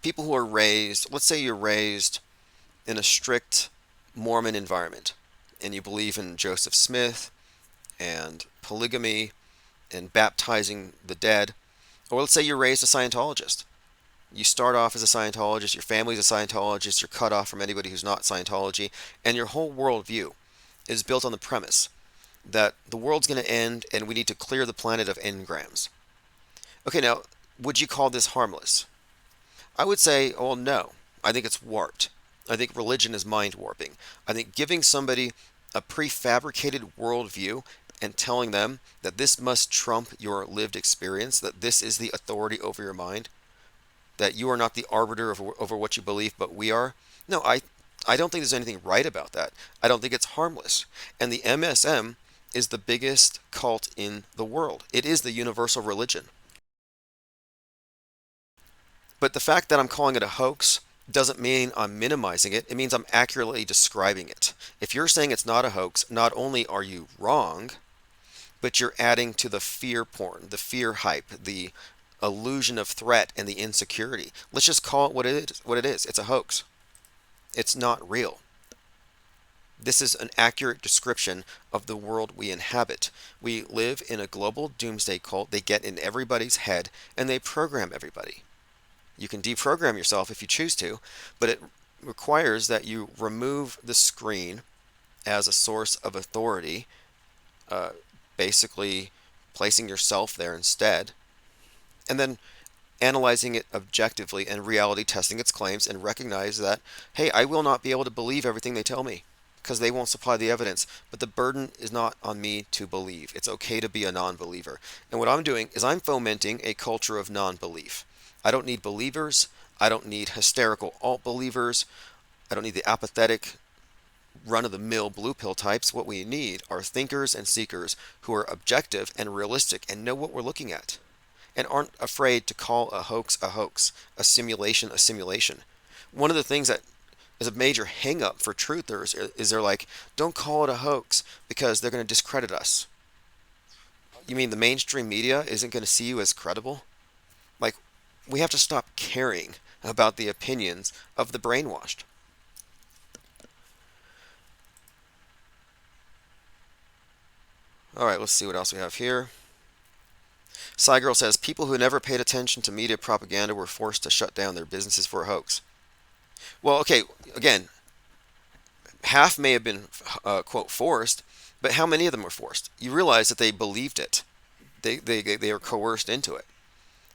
S1: People who are raised, let's say you're raised in a strict Mormon environment, and you believe in Joseph Smith and polygamy and baptizing the dead, or let's say you're raised a Scientologist. You start off as a Scientologist, your family's a Scientologist, you're cut off from anybody who's not Scientology, and your whole worldview is built on the premise that the world's going to end and we need to clear the planet of engrams. Okay, now, would you call this harmless? I would say, oh, no. I think it's warped. I think religion is mind warping. I think giving somebody a prefabricated worldview and telling them that this must trump your lived experience, that this is the authority over your mind, that you are not the arbiter over what you believe, but we are. No, I don't think there's anything right about that. I don't think it's harmless. And the MSM is the biggest cult in the world. It is the universal religion. But the fact that I'm calling it a hoax doesn't mean I'm minimizing it. It means I'm accurately describing it. If you're saying it's not a hoax, not only are you wrong, but you're adding to the fear porn, the fear hype, the illusion of threat, and the insecurity. Let's just call it what it is. What it is. It's a hoax. It's not real. This is an accurate description of the world we inhabit. We live in a global doomsday cult. They get in everybody's head and they program everybody. You can deprogram yourself if you choose to, but it requires that you remove the screen as a source of authority, uh, basically placing yourself there instead, and then analyzing it objectively and reality testing its claims and recognize that, hey, I will not be able to believe everything they tell me because they won't supply the evidence. But the burden is not on me to believe. It's okay to be a non-believer. And what I'm doing is I'm fomenting a culture of non-belief. I don't need believers. I don't need hysterical alt-believers. I don't need the apathetic, run-of-the-mill blue pill types. What we need are thinkers and seekers who are objective and realistic and know what we're looking at and aren't afraid to call a hoax, a simulation a simulation. One of the things that is a major hang-up for truthers is they're like, don't call it a hoax because they're going to discredit us. You mean the mainstream media isn't going to see you as credible? Like, we have to stop caring about the opinions of the brainwashed. All right, let's see what else we have here. Cygirl says people who never paid attention to media propaganda were forced to shut down their businesses for a hoax. Well, okay, again, half may have been, quote, forced, but how many of them were forced? You realize that they believed it. They were coerced into it.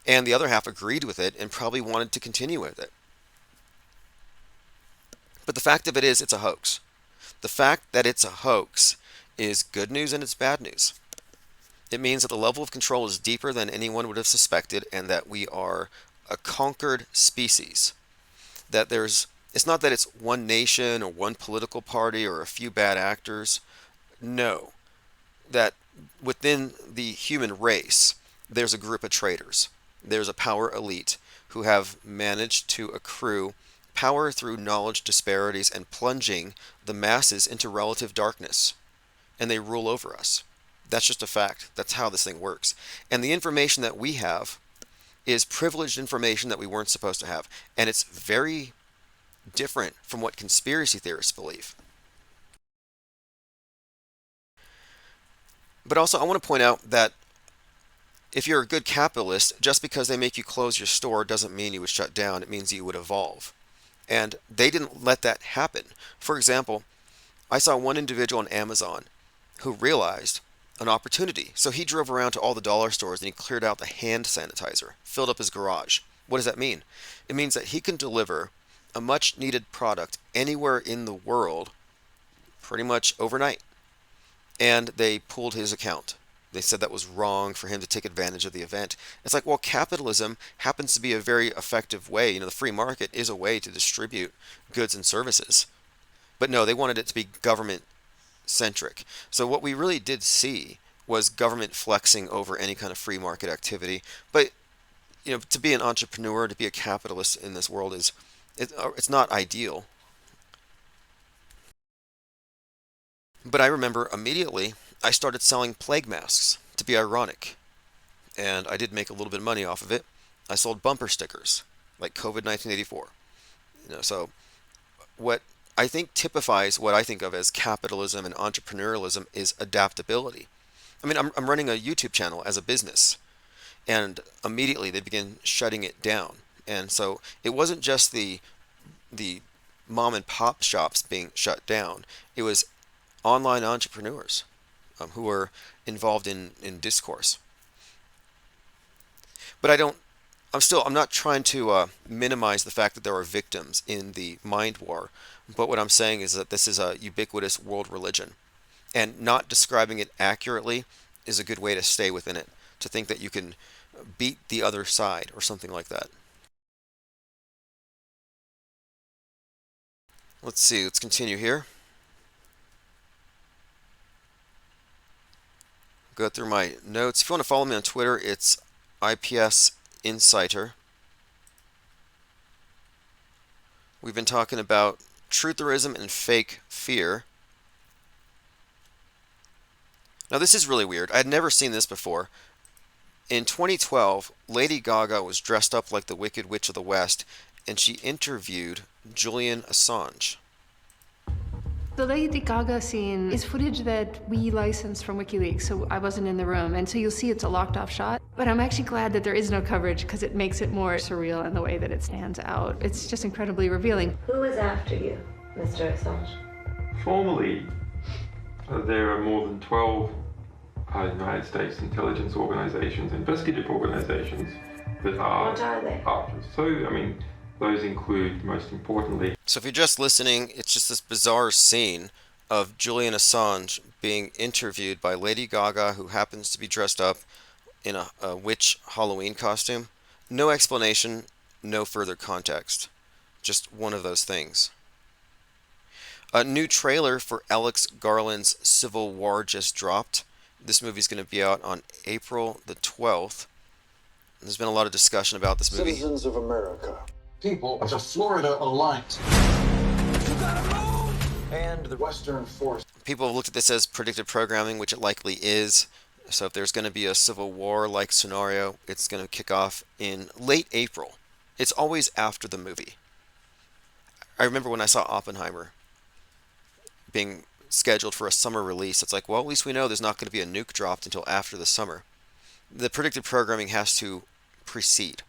S1: And the other half agreed with it and probably wanted to continue with it. But the fact of it is, it's a hoax. The fact that it's a hoax is good news and it's bad news. It means that the level of control is deeper than anyone would have suspected and that we are a conquered species. That it's not that it's one nation or one political party or a few bad actors. No, that within the human race, there's a group of traitors. There's a power elite who have managed to accrue power through knowledge disparities and plunging the masses into relative darkness. And they rule over us. That's just a fact. That's how this thing works. And the information that we have is privileged information that we weren't supposed to have. And it's very different from what conspiracy theorists believe. But also, I want to point out that if you're a good capitalist, just because they make you close your store doesn't mean you would shut down. It means you would evolve. And they didn't let that happen. For example, I saw one individual on Amazon who realized an opportunity. So he drove around to all the dollar stores and he cleared out the hand sanitizer, filled up his garage. What does that mean? It means that he can deliver a much needed product anywhere in the world pretty much overnight. And they pulled his account. They said that was wrong for him to take advantage of the event. It's like, well, capitalism happens to be a very effective way. The free market is a way to distribute goods and services. But no, they wanted it to be government centric. So what we really did see was government flexing over any kind of free market activity. But to be an entrepreneur, to be a capitalist in this world it's not ideal. But I remember immediately I started selling plague masks to be ironic. And I did make a little bit of money off of it. I sold bumper stickers like COVID 1984. So what I think typifies what I think of as capitalism and entrepreneurialism is adaptability. I mean, I'm running a YouTube channel as a business, and immediately they begin shutting it down. And so it wasn't just the mom and pop shops being shut down. It was online entrepreneurs who were involved in discourse. But I'm not trying to minimize the fact that there are victims in the mind war. But what I'm saying is that this is a ubiquitous world religion. And not describing it accurately is a good way to stay within it. To think that you can beat the other side or something like that. Let's see, let's continue here. Go through my notes. If you want to follow me on Twitter, it's IPS Insider. We've been talking about trutherism and fake fear. Now this is really weird. I had never seen this before. In 2012, Lady Gaga was dressed up like the Wicked Witch of the West, and she interviewed Julian Assange.
S3: The Lady Gaga scene is footage that we licensed from WikiLeaks, so I wasn't in the room, and so you'll see it's a locked-off shot. But I'm actually glad that there is no coverage because it makes it more surreal in the way that it stands out. It's just incredibly revealing.
S4: Who is after you, Mr. Assange?
S5: Formally, there are more than 12 United States intelligence organizations, investigative organizations that are...
S4: What are they?
S5: Those include, most importantly...
S1: So if you're just listening, it's just this bizarre scene of Julian Assange being interviewed by Lady Gaga, who happens to be dressed up in a witch Halloween costume. No explanation, no further context. Just one of those things. A new trailer for Alex Garland's Civil War just dropped. This movie's going to be out on April the 12th. There's been a lot of discussion about this movie.
S6: Citizens of America.
S7: People of the Florida Alliance
S6: And the Western Force.
S1: People have looked at this as predictive programming, which it likely is. So if there's going to be a Civil War-like scenario, it's going to kick off in late April. It's always after the movie. I remember when I saw Oppenheimer being scheduled for a summer release, it's like, well, at least we know there's not going to be a nuke dropped until after the summer. The predictive programming has to precede.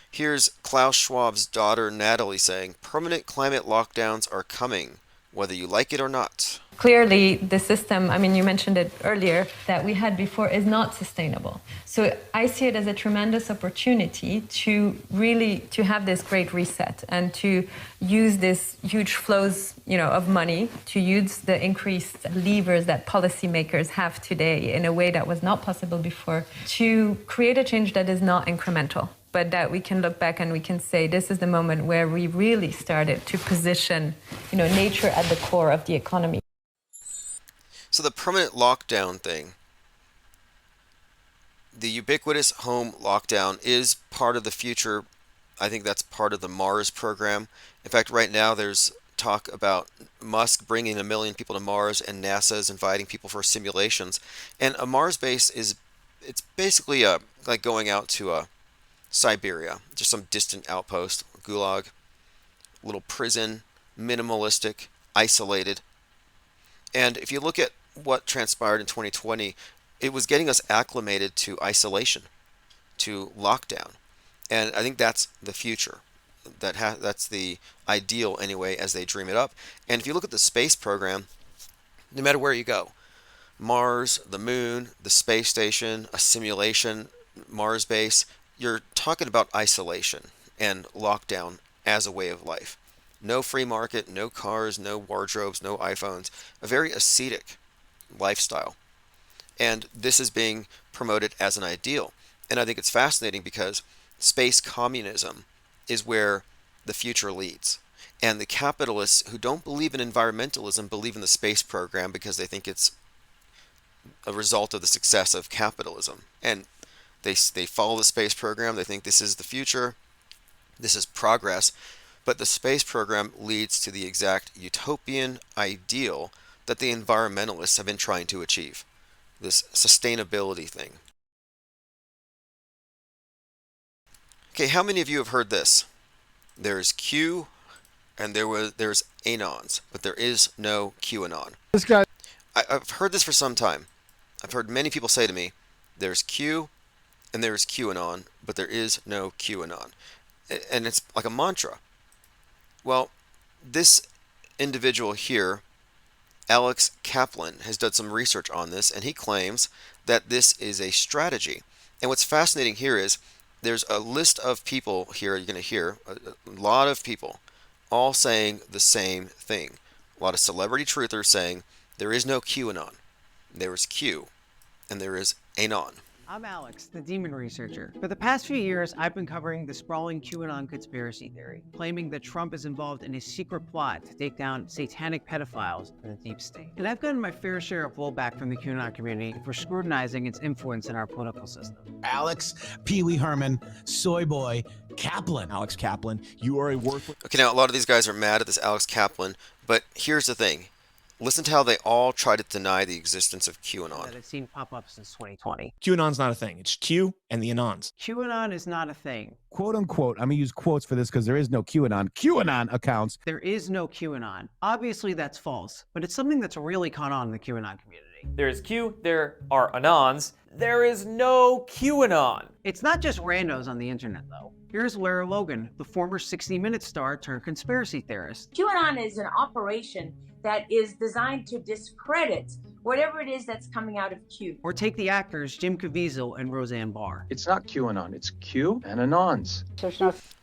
S1: Here's Klaus Schwab's daughter Natalie saying, "Permanent climate lockdowns are coming, whether you like it or not."
S8: Clearly, the system, I mean, you mentioned it earlier, that we had before is not sustainable. So I see it as a tremendous opportunity to really to have this great reset and to use this huge flows, of money, to use the increased levers that policymakers have today in a way that was not possible before, to create a change that is not incremental, but that we can look back and we can say this is the moment where we really started to position, nature at the core of the economy.
S1: So the permanent lockdown thing, the ubiquitous home lockdown is part of the future. I think that's part of the Mars program. In fact, right now there's talk about Musk bringing 1 million people to Mars, and NASA is inviting people for simulations. And a Mars base it's basically like going out to Siberia, just some distant outpost, gulag, little prison, minimalistic, isolated. And if you look at what transpired in 2020, it was getting us acclimated to isolation, to lockdown. And I think that's the future. That's the ideal anyway as they dream it up. And if you look at the space program, no matter where you go, Mars, the moon, the space station, a simulation, Mars base, you're talking about isolation and lockdown as a way of life. No free market, no cars, no wardrobes, no iPhones. A very ascetic lifestyle. And this is being promoted as an ideal. And I think it's fascinating because space communism is where the future leads. And the capitalists who don't believe in environmentalism believe in the space program because they think it's a result of the success of capitalism. And they follow the space program. They think this is the future. This is progress. But the space program leads to the exact utopian ideal that the environmentalists have been trying to achieve. This sustainability thing. Okay, how many of you have heard this? There's Q and there's Anons, but there is no QAnon.
S6: This guy.
S1: I've heard this for some time. I've heard many people say to me, there's Q and there's QAnon, but there is no QAnon. And it's like a mantra. Well, this individual here, Alex Kaplan, has done some research on this, and he claims that this is a strategy. And what's fascinating here is there's a list of people here, you're going to hear, a lot of people all saying the same thing. A lot of celebrity truthers saying there is no QAnon. There is Q, and there is Anon.
S9: I'm Alex, the demon researcher. For the past few years, I've been covering the sprawling QAnon conspiracy theory, claiming that Trump is involved in a secret plot to take down satanic pedophiles in the deep state. And I've gotten my fair share of blowback from the QAnon community for scrutinizing its influence in our political system.
S10: Alex, Pee Wee Herman, Soy Boy, Kaplan. Alex Kaplan, you are a worthless...
S1: Okay, now a lot of these guys are mad at this Alex Kaplan, but here's the thing. Listen to how they all try to deny the existence of QAnon.
S9: That I've seen pop up since 2020.
S10: QAnon's not a thing. It's Q and the Anons.
S9: QAnon is not a thing.
S6: Quote unquote, I'm going to use quotes for this because there is no QAnon. QAnon accounts.
S9: There is no QAnon. Obviously, that's false, but it's something that's really caught on in the QAnon community.
S11: There is Q, there are Anons. There is no QAnon.
S9: It's not just randos on the internet, though. Here's Lara Logan, the former 60 Minutes star turned conspiracy theorist.
S12: QAnon is an operation that is designed to discredit whatever it is that's coming out of Q.
S9: Or take the actors Jim Caviezel and Roseanne Barr.
S13: It's not QAnon, it's Q and Anons.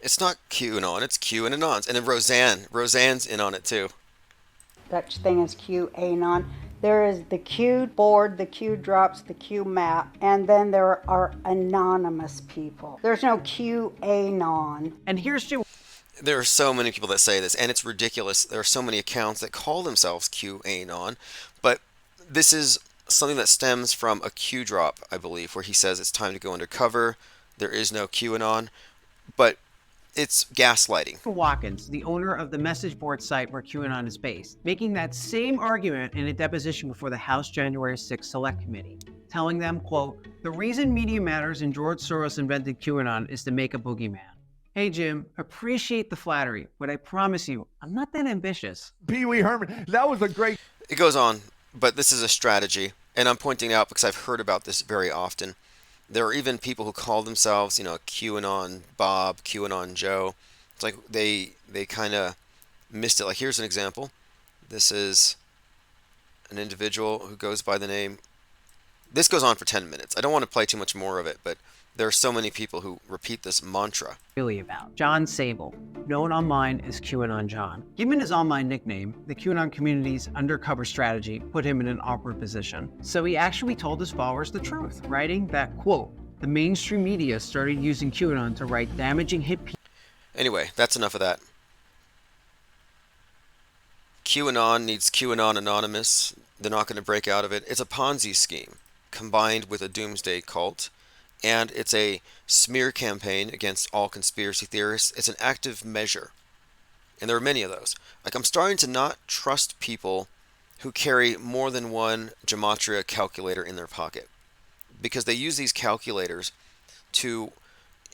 S1: It's not QAnon, it's Q and Anons. And then Roseanne's in on it too.
S14: Such thing as QAnon. There is the Q board, the Q drops, the Q map, and then there are anonymous people. There's no QAnon.
S9: And here's Jim.
S1: There are so many people that say this, and it's ridiculous. There are so many accounts that call themselves QAnon, but this is something that stems from a Q drop, I believe, where he says it's time to go undercover. There is no QAnon, but it's gaslighting.
S9: Watkins, the owner of the message board site where QAnon is based, making that same argument in a deposition before the House January 6th Select Committee, telling them, quote, "The reason media matters and George Soros invented QAnon is to make a boogeyman." Hey, Jim, appreciate the flattery, but I promise you, I'm not that ambitious.
S6: Pee Wee Herman, that was a great...
S1: It goes on, but this is a strategy, and I'm pointing out because I've heard about this very often. There are even people who call themselves, QAnon Bob, QAnon Joe. It's like they kind of missed it. Like, here's an example. This is an individual who goes by the name. This goes on for 10 minutes. I don't want to play too much more of it, but there are so many people who repeat this mantra.
S9: Really about John Sable, known online as QAnon John. Given his online nickname, the QAnon community's undercover strategy put him in an awkward position. So he actually told his followers the truth, writing that, quote, the mainstream media started using QAnon to write damaging hit pieces.
S1: Anyway, that's enough of that. QAnon needs QAnon Anonymous. They're not going to break out of it. It's a Ponzi scheme combined with a doomsday cult, and it's a smear campaign against all conspiracy theorists. It's an active measure, and there are many of those. Like, I'm starting to not trust people who carry more than one gematria calculator in their pocket, because they use these calculators to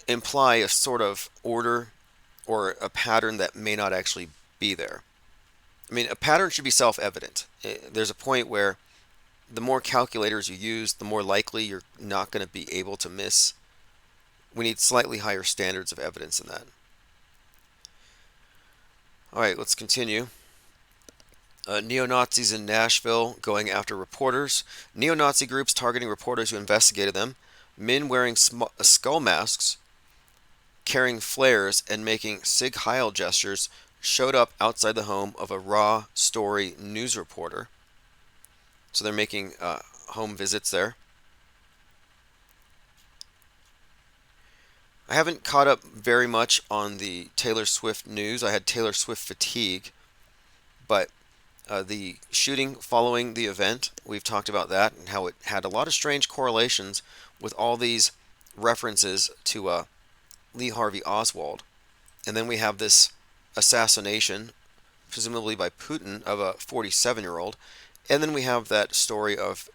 S1: imply a sort of order or a pattern that may not actually be there. I mean, a pattern should be self-evident. There's a point where the more calculators you use, the more likely you're not going to be able to miss. We need slightly higher standards of evidence than that. All right, let's continue. Neo-Nazis in Nashville going after reporters. Neo-Nazi groups targeting reporters who investigated them. Men wearing skull masks, carrying flares, and making Sig Heil gestures showed up outside the home of a Raw Story news reporter. So they're making home visits there. I haven't caught up very much on the Taylor Swift news. I had Taylor Swift fatigue, but the shooting following the event, we've talked about that and how it had a lot of strange correlations with all these references to Lee Harvey Oswald. And then we have this assassination, presumably by Putin, of a 47-year-old. And then we have that story of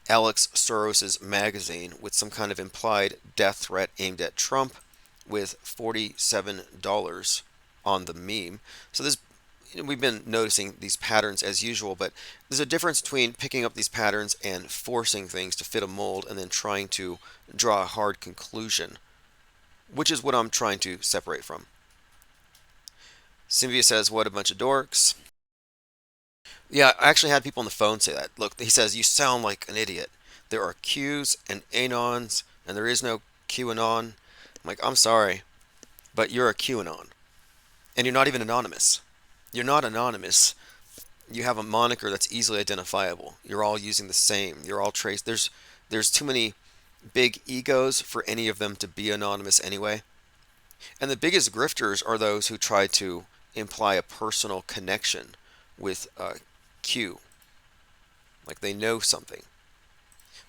S1: Alex Soros's magazine with some kind of implied death threat aimed at Trump with $47 on the meme. So we've been noticing these patterns as usual, but there's a difference between picking up these patterns and forcing things to fit a mold and then trying to draw a hard conclusion, which is what I'm trying to separate from. Sylvia says, what a bunch of dorks. Yeah, I actually had people on the phone say that. Look, he says, you sound like an idiot. There are Qs and Anons, and there is no QAnon. I'm like, I'm sorry, but you're a QAnon. And you're not even anonymous. You're not anonymous. You have a moniker that's easily identifiable. You're all using the same. You're all traced. There's too many big egos for any of them to be anonymous anyway. And the biggest grifters are those who try to imply a personal connection with Q. Like they know something.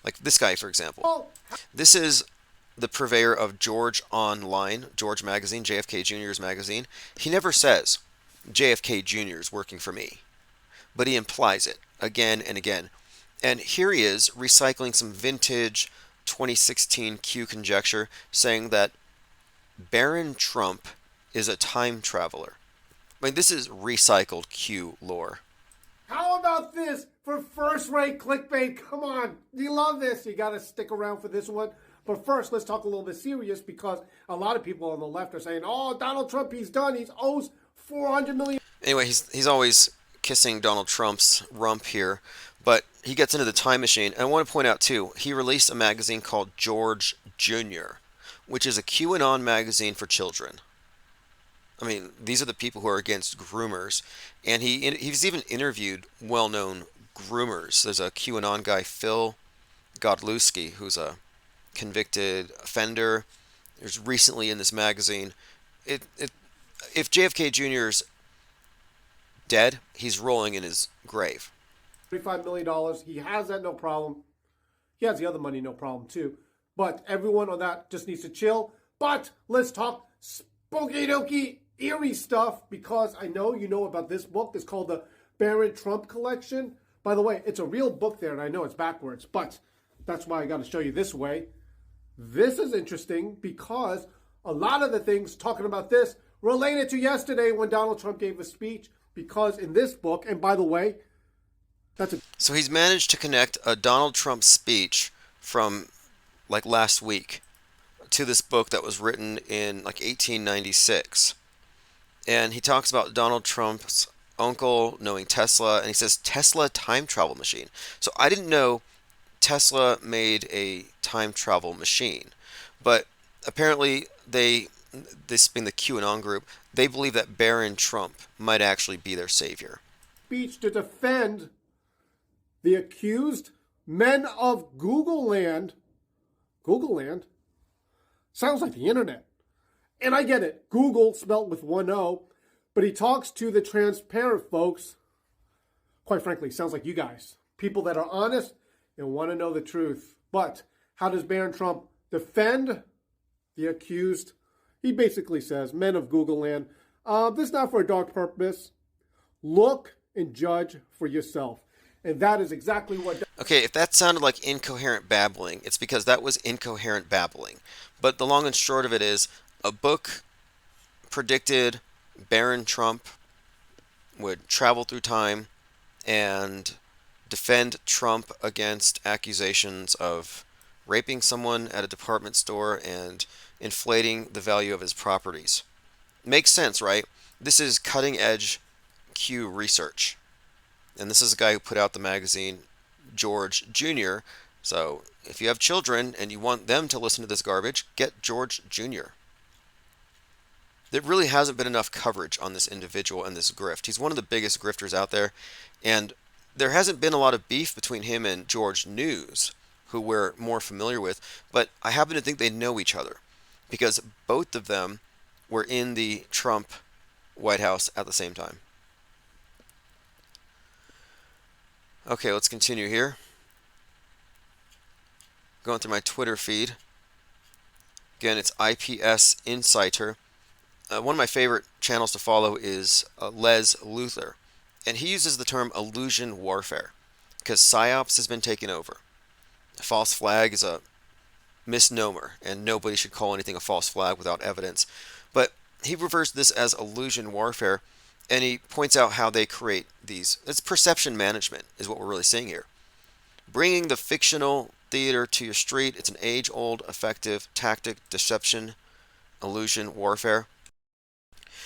S1: Like this guy, for example. This is the purveyor of George Online, George Magazine, JFK Jr.'s magazine. He never says JFK Jr. is working for me, but he implies it again and again. And here he is recycling some vintage 2016 Q conjecture, saying that Baron Trump is a time traveler. I mean, this is recycled Q lore.
S15: How about this for first-rate clickbait? Come on, you love this. You got to stick around for this one. But first, let's talk a little bit serious, because a lot of people on the left are saying, oh, Donald Trump, he's done. He owes $400 million.
S1: Anyway, he's always kissing Donald Trump's rump here, but he gets into the time machine. And I want to point out, too, he released a magazine called George Jr., which is a QAnon magazine for children. I mean, these are the people who are against groomers. And he's even interviewed well-known groomers. There's a QAnon guy, Phil Godlewski, who's a convicted offender. There's recently in this magazine. If JFK Jr.'s dead, he's rolling in his grave.
S15: $35 million. He has that, no problem. He has the other money, no problem, too. But everyone on that just needs to chill. But let's talk spooky dooky eerie stuff, because I know you know about this book. It's called the Baron Trump Collection. By the way, it's a real book there, and I know it's backwards, but that's why I got to show you this way. This is interesting because a lot of the things talking about this related to yesterday when Donald Trump gave a speech, because in this book, and by the way,
S1: So he's managed to connect a Donald Trump speech from like last week to this book that was written in like 1896. And he talks about Donald Trump's uncle knowing Tesla, and he says Tesla time travel machine. So I didn't know Tesla made a time travel machine, but apparently this being the QAnon group, they believe that Barron Trump might actually be their savior.
S15: Speech to defend the accused men of Google Land. Google Land? Sounds like the internet. And I get it, Google spelt with one O, but he talks to the transparent folks. Quite frankly, sounds like you guys. People that are honest and want to know the truth. But how does Barron Trump defend the accused? He basically says, men of Google Land, this is not for a dark purpose. Look and judge for yourself. And that is exactly what...
S1: Okay, if that sounded like incoherent babbling, it's because that was incoherent babbling. But the long and short of it is, a book predicted Barron Trump would travel through time and defend Trump against accusations of raping someone at a department store and inflating the value of his properties. Makes sense, right? This is cutting edge Q research. And this is a guy who put out the magazine George Jr. So if you have children and you want them to listen to this garbage, get George Jr. There really hasn't been enough coverage on this individual and this grift. He's one of the biggest grifters out there, and there hasn't been a lot of beef between him and George News, who we're more familiar with, but I happen to think they know each other because both of them were in the Trump White House at the same time. Okay, let's continue here. Going through my Twitter feed. Again, it's IPS Insider. One of my favorite channels to follow is Les Luthor, and he uses the term illusion warfare because PSYOPs has been taken over. A false flag is a misnomer, and nobody should call anything a false flag without evidence. But he refers to this as illusion warfare, and he points out how they create these. It's perception management is what we're really seeing here. Bringing the fictional theater to your street, it's an age-old effective tactic, deception, illusion warfare.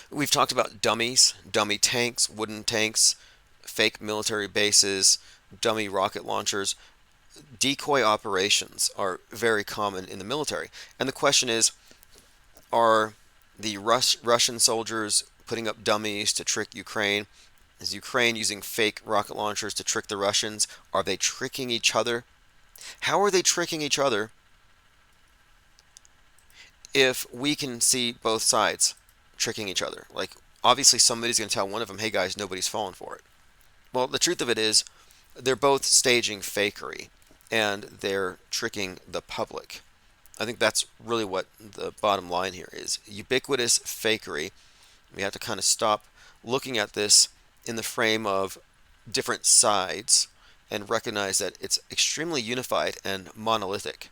S1: We've talked about dummies, dummy tanks, wooden tanks, fake military bases, dummy rocket launchers. Decoy operations are very common in the military. And the question is, are the Russian soldiers putting up dummies to trick Ukraine? Is Ukraine using fake rocket launchers to trick the Russians? Are they tricking each other? How are they tricking each other if we can see both sides tricking each other? Like, obviously somebody's going to tell one of them, hey guys, nobody's falling for it. Well, the truth of it is, they're both staging fakery, and they're tricking the public. I think that's really what the bottom line here is. Ubiquitous fakery. We have to kind of stop looking at this in the frame of different sides and recognize that it's extremely unified and monolithic.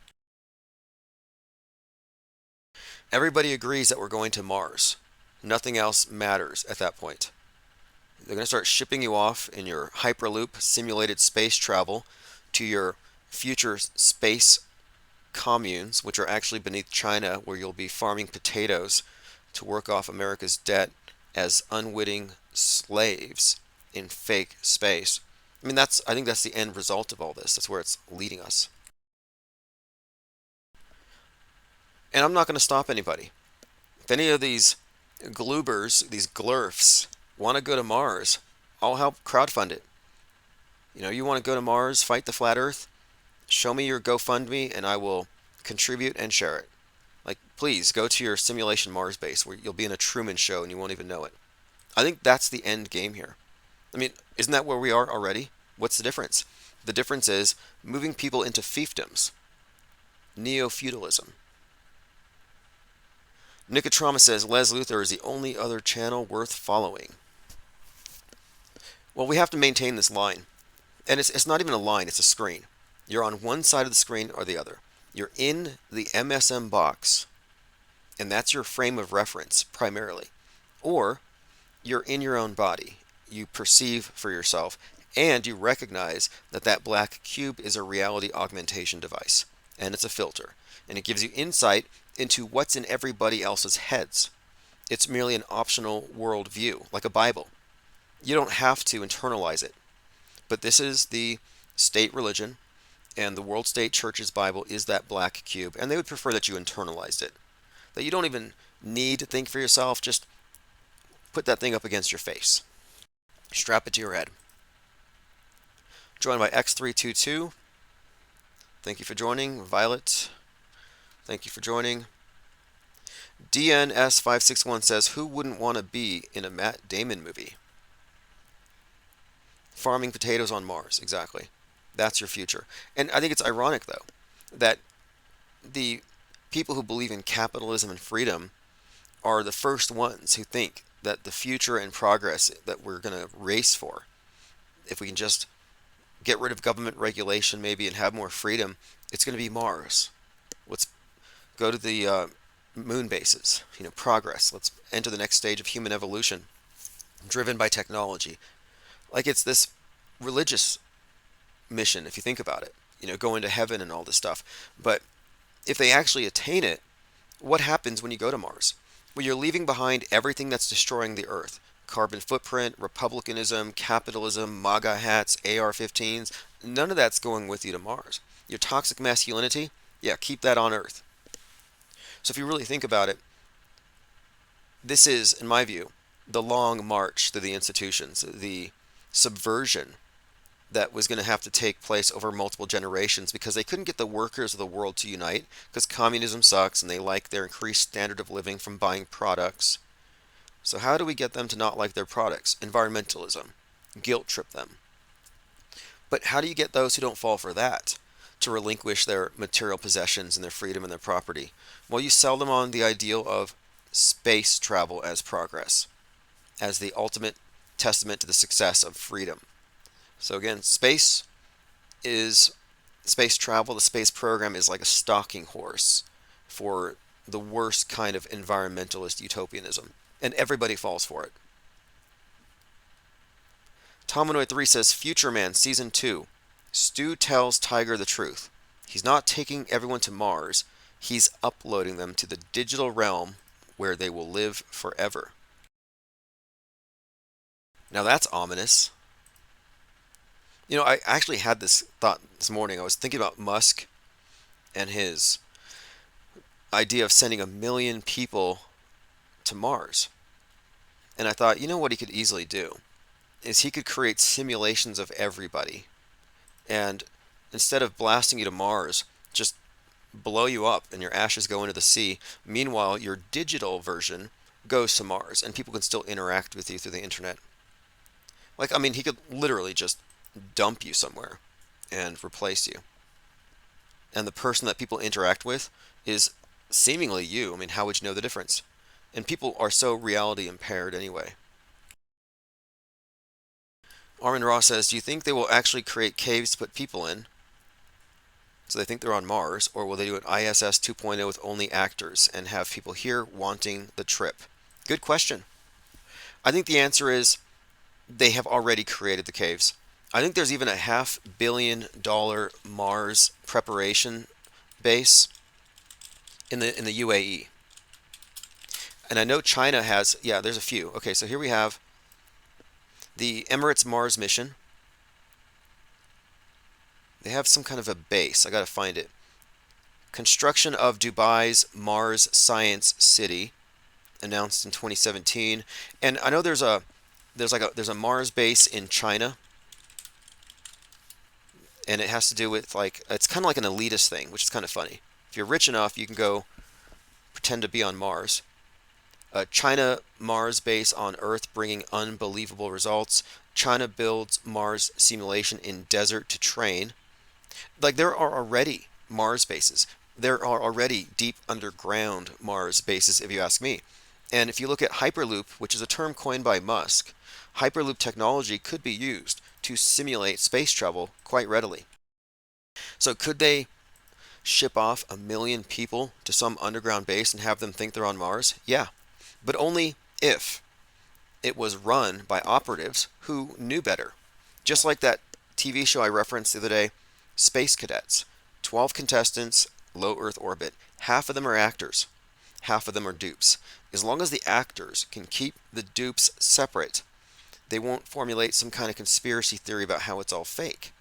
S1: Everybody agrees that we're going to Mars. Nothing else matters at that point. They're going to start shipping you off in your Hyperloop simulated space travel to your future space communes, which are actually beneath China, where you'll be farming potatoes to work off America's debt as unwitting slaves in fake space. I mean, I think that's the end result of all this. That's where it's leading us. And I'm not going to stop anybody. If any of these gloobers, these glurfs, want to go to Mars, I'll help crowdfund it. You know, you want to go to Mars, fight the flat Earth? Show me your GoFundMe and I will contribute and share it. Like, please go to your simulation Mars base where you'll be in a Truman Show and you won't even know it. I think that's the end game here. I mean, isn't that where we are already? What's the difference? The difference is moving people into fiefdoms. Neo-feudalism. Nicotrama says Les Luthor is the only other channel worth following. Well, we have to maintain this line. And it's not even a line, it's a screen. You're on one side of the screen or the other. You're in the MSM box, and that's your frame of reference primarily. Or you're in your own body. You perceive for yourself, and you recognize that that black cube is a reality augmentation device, and it's a filter, and it gives you insight into what's in everybody else's heads. It's merely an optional worldview, like a Bible. You don't have to internalize it. But this is the state religion, and the World State Church's Bible is that black cube, and they would prefer that you internalized it. That you don't even need to think for yourself, just put that thing up against your face. Strap it to your head. Joined by X322. Thank you for joining. Violet, thank you for joining. DNS561 says, who wouldn't want to be in a Matt Damon movie? Farming potatoes on Mars, exactly. That's your future. And I think it's ironic, though, that the people who believe in capitalism and freedom are the first ones who think that the future and progress that we're going to race for, if we can just get rid of government regulation maybe and have more freedom, it's going to be Mars. Let's go to the moon bases, progress. Let's enter the next stage of human evolution, driven by technology. Like it's this religious mission, if you think about it, going to heaven and all this stuff. But if they actually attain it, what happens when you go to Mars? Well, you're leaving behind everything that's destroying the Earth. Carbon footprint, republicanism, capitalism, MAGA hats, AR-15s. None of that's going with you to Mars. Your toxic masculinity, yeah, keep that on Earth. So if you really think about it, this is, in my view, the long march through the institutions, the subversion that was going to have to take place over multiple generations because they couldn't get the workers of the world to unite because communism sucks and they like their increased standard of living from buying products. So how do we get them to not like their products? Environmentalism. Guilt trip them. But how do you get those who don't fall for that to relinquish their material possessions and their freedom and their property? Well, you sell them on the ideal of space travel as progress, as the ultimate testament to the success of freedom. So again, space travel, the space program is like a stalking horse for the worst kind of environmentalist utopianism. And everybody falls for it. Tomanoid 3 says, Future Man Season 2. Stu tells Tiger the truth. He's not taking everyone to Mars. He's uploading them to the digital realm where they will live forever. Now that's ominous. I actually had this thought this morning. I was thinking about Musk and his idea of sending 1 million people to Mars. And I thought, what he could easily do is he could create simulations of everybody. And instead of blasting you to Mars, just blow you up and your ashes go into the sea. Meanwhile, your digital version goes to Mars and people can still interact with you through the internet. He could literally just dump you somewhere and replace you. And the person that people interact with is seemingly you. How would you know the difference? And people are so reality impaired anyway. Armin Ross says, do you think they will actually create caves to put people in? So they think they're on Mars, or will they do an ISS 2.0 with only actors and have people here wanting the trip? Good question. I think the answer is they have already created the caves. I think there's even a $500 million Mars preparation base in the UAE. And I know China has, there's a few. Okay, so here we have the Emirates Mars mission. They have some kind of a base. I got to find it. Construction of Dubai's Mars Science City, announced in 2017. And I know there's a Mars base in China. And it has to do with it's kind of like an elitist thing, which is kind of funny. If you're rich enough, you can go pretend to be on Mars. China Mars base on Earth bringing unbelievable results. China builds Mars simulation in desert to train. There are already Mars bases. There are already deep underground Mars bases, if you ask me. And if you look at Hyperloop, which is a term coined by Musk, Hyperloop technology could be used to simulate space travel quite readily. So could they ship off 1 million people to some underground base and have them think they're on Mars? Yeah. But only if it was run by operatives who knew better. Just like that TV show I referenced the other day, Space Cadets. 12 contestants, low Earth orbit. Half of them are actors. Half of them are dupes. As long as the actors can keep the dupes separate, they won't formulate some kind of conspiracy theory about how it's all fake.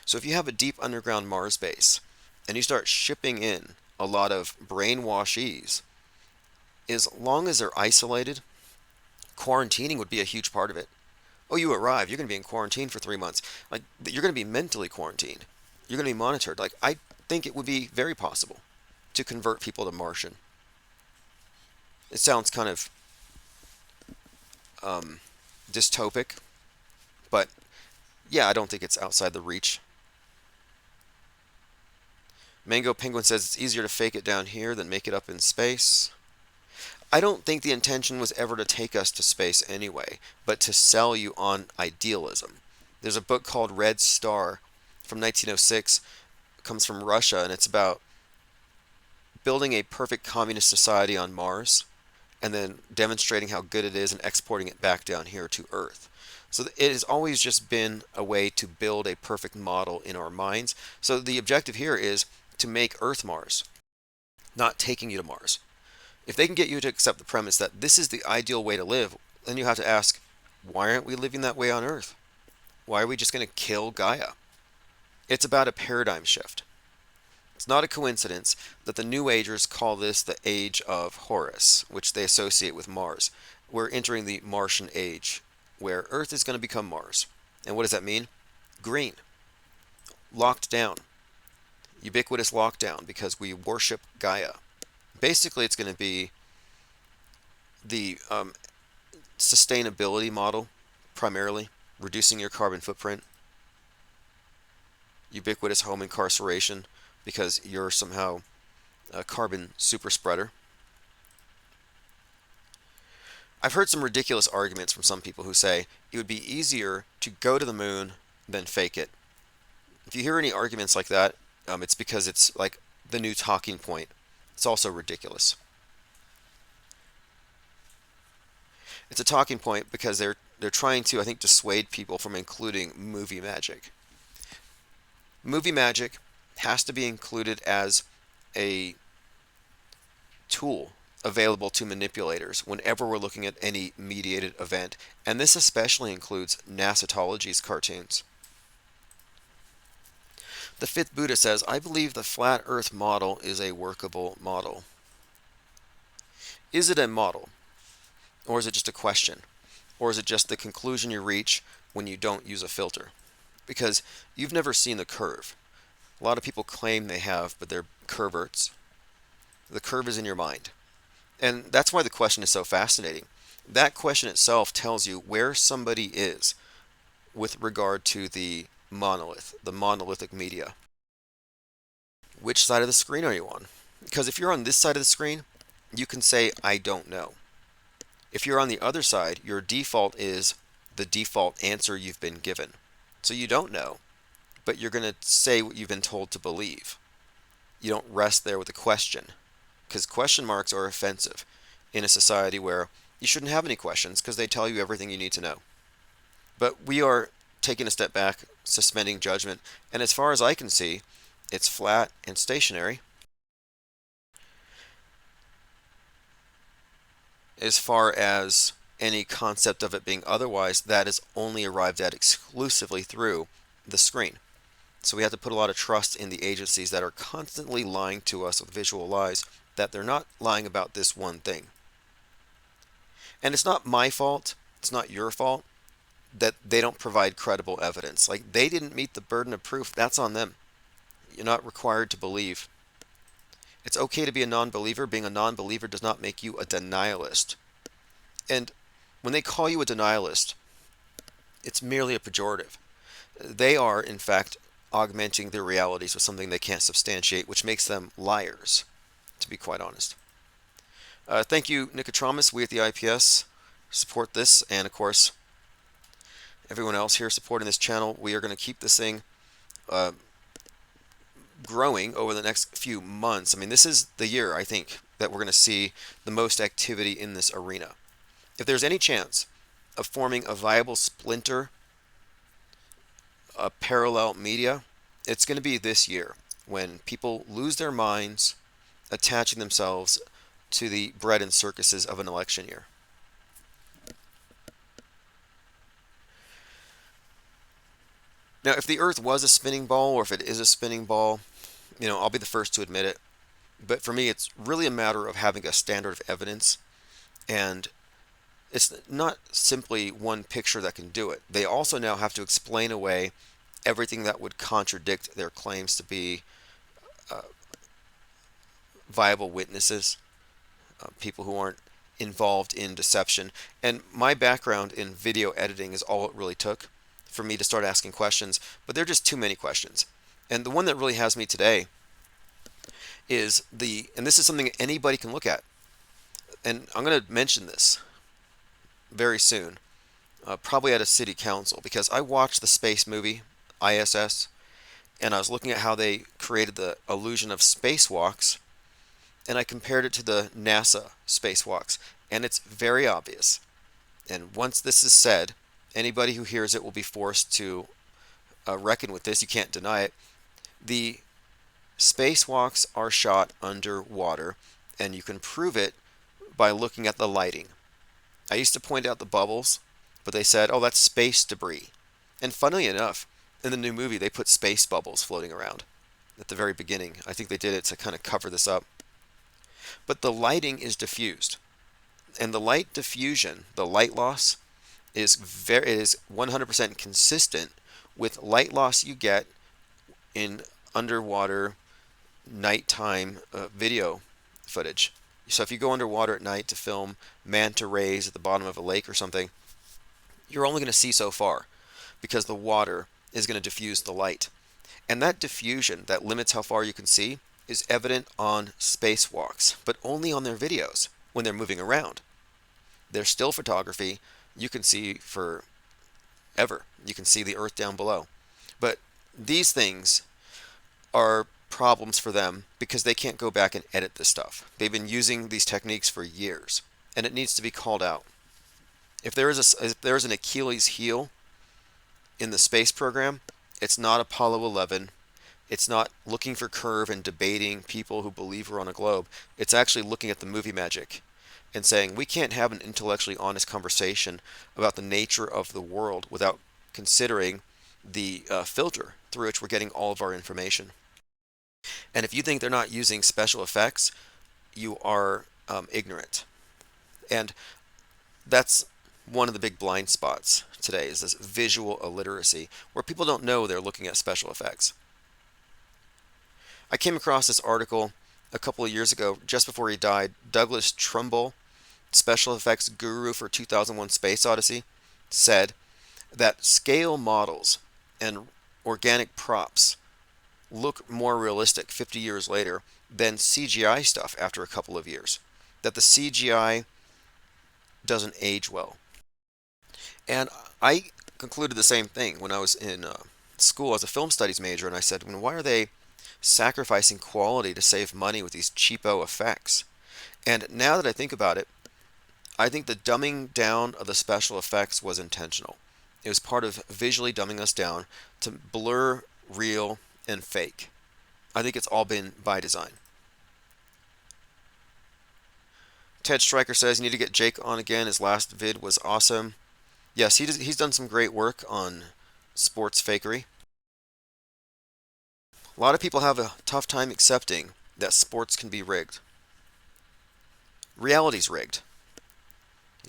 S1: So if you have a deep underground Mars base and you start shipping in a lot of brainwashees, as long as they're isolated, quarantining would be a huge part of it. Oh, you arrive, you're going to be in quarantine for 3 months. Like, you're going to be mentally quarantined. You're going to be monitored. Like, I think it would be very possible to convert people to Martian. It sounds kind of dystopic, but yeah, I don't think it's outside the reach. Mango Penguin says it's easier to fake it down here than make it up in space. I don't think the intention was ever to take us to space anyway, but to sell you on idealism. There's a book called Red Star from 1906, comes from Russia, and it's about building a perfect communist society on Mars and then demonstrating how good it is and exporting it back down here to Earth. So it has always just been a way to build a perfect model in our minds. So the objective here is to make Earth Mars, not taking you to Mars. If they can get you to accept the premise that this is the ideal way to live, then you have to ask, why aren't we living that way on Earth? Why are we just going to kill Gaia? It's about a paradigm shift. It's not a coincidence that the New Agers call this the Age of Horus, which they associate with Mars. We're entering the Martian age, where Earth is going to become Mars. And what does that mean? Green. Locked down. Ubiquitous lockdown, because we worship Gaia. Basically, it's going to be the sustainability model, primarily, reducing your carbon footprint. Ubiquitous home incarceration, because you're somehow a carbon super spreader. I've heard some ridiculous arguments from some people who say it would be easier to go to the moon than fake it. If you hear any arguments like that, it's because it's like the new talking point. It's also ridiculous. It's a talking point because they're trying to, I think, dissuade people from including movie magic. Movie magic has to be included as a tool available to manipulators whenever we're looking at any mediated event, and this especially includes NASAtology's cartoons. The Fifth Buddha says, I believe the flat earth model is a workable model. Is it a model? Or is it just a question? Or is it just the conclusion you reach when you don't use a filter? Because you've never seen the curve. A lot of people claim they have, but they're curverts. The curve is in your mind. And that's why the question is so fascinating. That question itself tells you where somebody is with regard to the monolith, the monolithic media. Which side of the screen are you on? Because if you're on this side of the screen, you can say, I don't know. If you're on the other side, your default is the default answer you've been given. So you don't know, but you're going to say what you've been told to believe. You don't rest there with a question, because question marks are offensive in a society where you shouldn't have any questions because they tell you everything you need to know. But we are taking a step back, suspending judgment, and as far as I can see, it's flat and stationary. As far as any concept of it being otherwise, that is only arrived at exclusively through the screen. So we have to put a lot of trust in the agencies that are constantly lying to us with visual lies, that they're not lying about this one thing. And it's not my fault, it's not your fault, that they don't provide credible evidence. Like, they didn't meet the burden of proof, that's on them. You're not required to believe. It's okay to be a non-believer. Being a non-believer does not make you a denialist. And when they call you a denialist, it's merely a pejorative. They are, in fact, augmenting their realities with something they can't substantiate, which makes them liars, to be quite honest. Thank you, Nicotramus. We at the IPS support this, and of course, everyone else here supporting this channel. We are going to keep this thing growing over the next few months. I mean, this is the year, I think, that we're going to see the most activity in this arena. If there's any chance of forming a viable splinter, a parallel media, it's going to be this year, when people lose their minds attaching themselves to the bread and circuses of an election year. Now, if the Earth was a spinning ball, or if it is a spinning ball, I'll be the first to admit it. But for me, it's really a matter of having a standard of evidence, and it's not simply one picture that can do it. They also now have to explain away everything that would contradict their claims to be uh, viable witnesses, people who aren't involved in deception. And my background in video editing is all it really took for me to start asking questions, but there are just too many questions. And the one that really has me today is and this is something anybody can look at, and I'm going to mention this very soon, probably at a city council, because I watched the space movie ISS, and I was looking at how they created the illusion of spacewalks, and I compared it to the NASA spacewalks, and it's very obvious. And once this is said, anybody who hears it will be forced to reckon with this. You can't deny it. The spacewalks are shot underwater, and you can prove it by looking at the lighting. I used to point out the bubbles, but they said, oh, that's space debris. And funnily enough, in the new movie, they put space bubbles floating around at the very beginning. I think they did it to kind of cover this up. But the lighting is diffused. And the light diffusion, the light loss, it is 100% consistent with light loss you get in underwater nighttime video footage. So if you go underwater at night to film manta rays at the bottom of a lake or something, you're only going to see so far because the water is going to diffuse the light. And that diffusion that limits how far you can see is evident on spacewalks, but only on their videos when they're moving around. There's still photography. You can see forever. You can see the Earth down below. But these things are problems for them because they can't go back and edit this stuff. They've been using these techniques for years, and it needs to be called out. If there is an Achilles heel in the space program, it's not Apollo 11. It's not looking for curve and debating people who believe we're on a globe. It's actually looking at the movie magic and saying we can't have an intellectually honest conversation about the nature of the world without considering the filter through which we're getting all of our information. And if you think they're not using special effects, you are ignorant. And that's one of the big blind spots today, is this visual illiteracy, where people don't know they're looking at special effects. I came across this article a couple of years ago, just before he died. Douglas Trumbull, special effects guru for 2001 Space Odyssey, said that scale models and organic props look more realistic 50 years later than CGI stuff after a couple of years. That the CGI doesn't age well. And I concluded the same thing when I was in school as a film studies major, and I said, why are they sacrificing quality to save money with these cheapo effects? And now that I think about it, I think the dumbing down of the special effects was intentional. It was part of visually dumbing us down to blur real and fake. I think it's all been by design. Ted Stryker says you need to get Jake on again. His last vid was awesome. Yes, he's done some great work on sports fakery. A lot of people have a tough time accepting that sports can be rigged. Reality's rigged.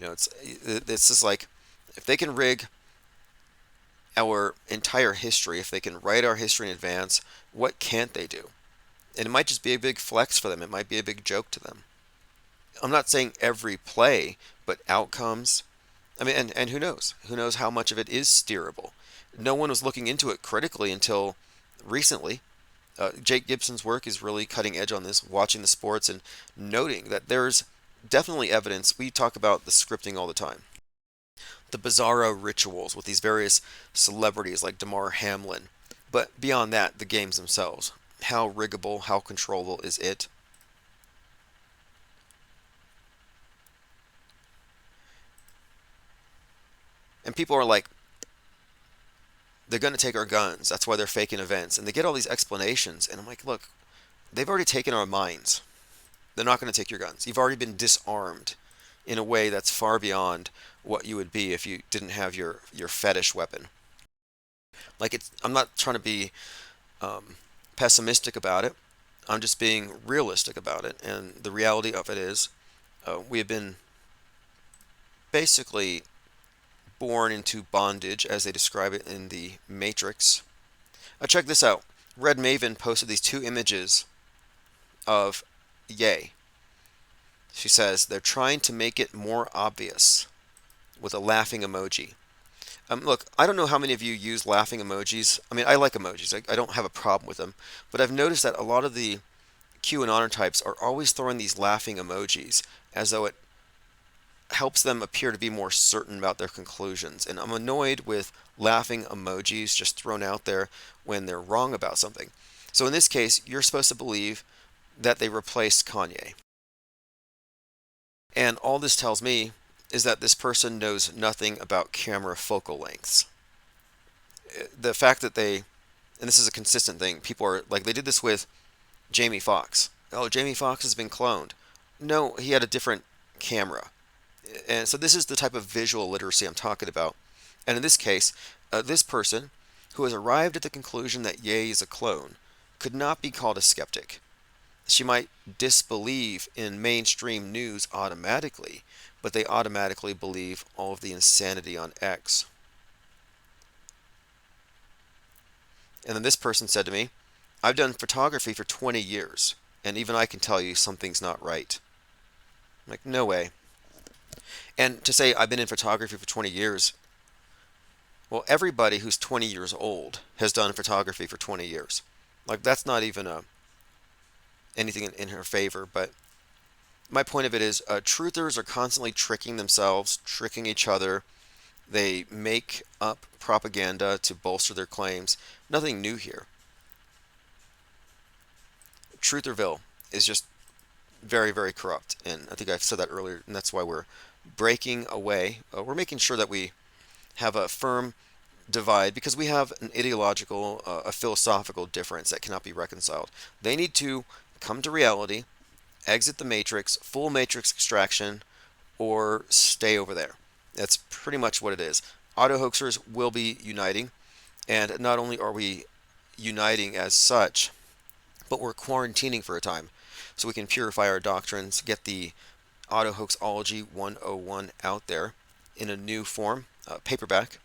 S1: It's just like, if they can rig our entire history, if they can write our history in advance, what can't they do? And it might just be a big flex for them. It might be a big joke to them. I'm not saying every play, but outcomes. I mean, and who knows? Who knows how much of it is steerable? No one was looking into it critically until recently. Jake Gibson's work is really cutting edge on this, watching the sports and noting that there's definitely evidence. We talk about the scripting all the time. The bizarro rituals with these various celebrities like Damar Hamlin. But beyond that, the games themselves. How riggable, how controllable is it? And people are like, they're going to take our guns. That's why they're faking events. And they get all these explanations. And I'm like, look, they've already taken our minds. They're not going to take your guns. You've already been disarmed in a way that's far beyond what you would be if you didn't have your fetish weapon. Like I'm not trying to be pessimistic about it. I'm just being realistic about it. And the reality of it is, we have been basically born into bondage, as they describe it in the Matrix. Check this out. Red Maven posted these two images of Yay. She says they're trying to make it more obvious with a laughing emoji. Look, I don't know how many of you use laughing emojis. I mean, I like emojis. I don't have a problem with them. But I've noticed that a lot of the QAnon types are always throwing these laughing emojis as though it helps them appear to be more certain about their conclusions. And I'm annoyed with laughing emojis just thrown out there when they're wrong about something. So in this case, you're supposed to believe that they replaced Kanye. And all this tells me is that this person knows nothing about camera focal lengths. The fact that and this is a consistent thing, people are like, they did this with Jamie Foxx. Oh, Jamie Foxx has been cloned. No, he had a different camera. And so this is the type of visual literacy I'm talking about. And in this case, this person who has arrived at the conclusion that Ye is a clone could not be called a skeptic. She might disbelieve in mainstream news automatically, but they automatically believe all of the insanity on X. And then this person said to me, I've done photography for 20 years, and even I can tell you something's not right. I'm like, no way. And to say I've been in photography for 20 years, well, everybody who's 20 years old has done photography for 20 years. Like, that's not even anything in her favor, but my point of it is, truthers are constantly tricking themselves, tricking each other. They make up propaganda to bolster their claims. Nothing new here. Trutherville is just very, very corrupt, and I think I've said that earlier, and that's why we're breaking away. We're making sure that we have a firm divide because we have an ideological, a philosophical difference that cannot be reconciled. They need to come to reality, exit the matrix, full matrix extraction, or stay over there. That's pretty much what it is. Auto hoaxers will be uniting, and not only are we uniting as such, but we're quarantining for a time so we can purify our doctrines, get the Auto Hoaxology 101 out there in a new form, paperback.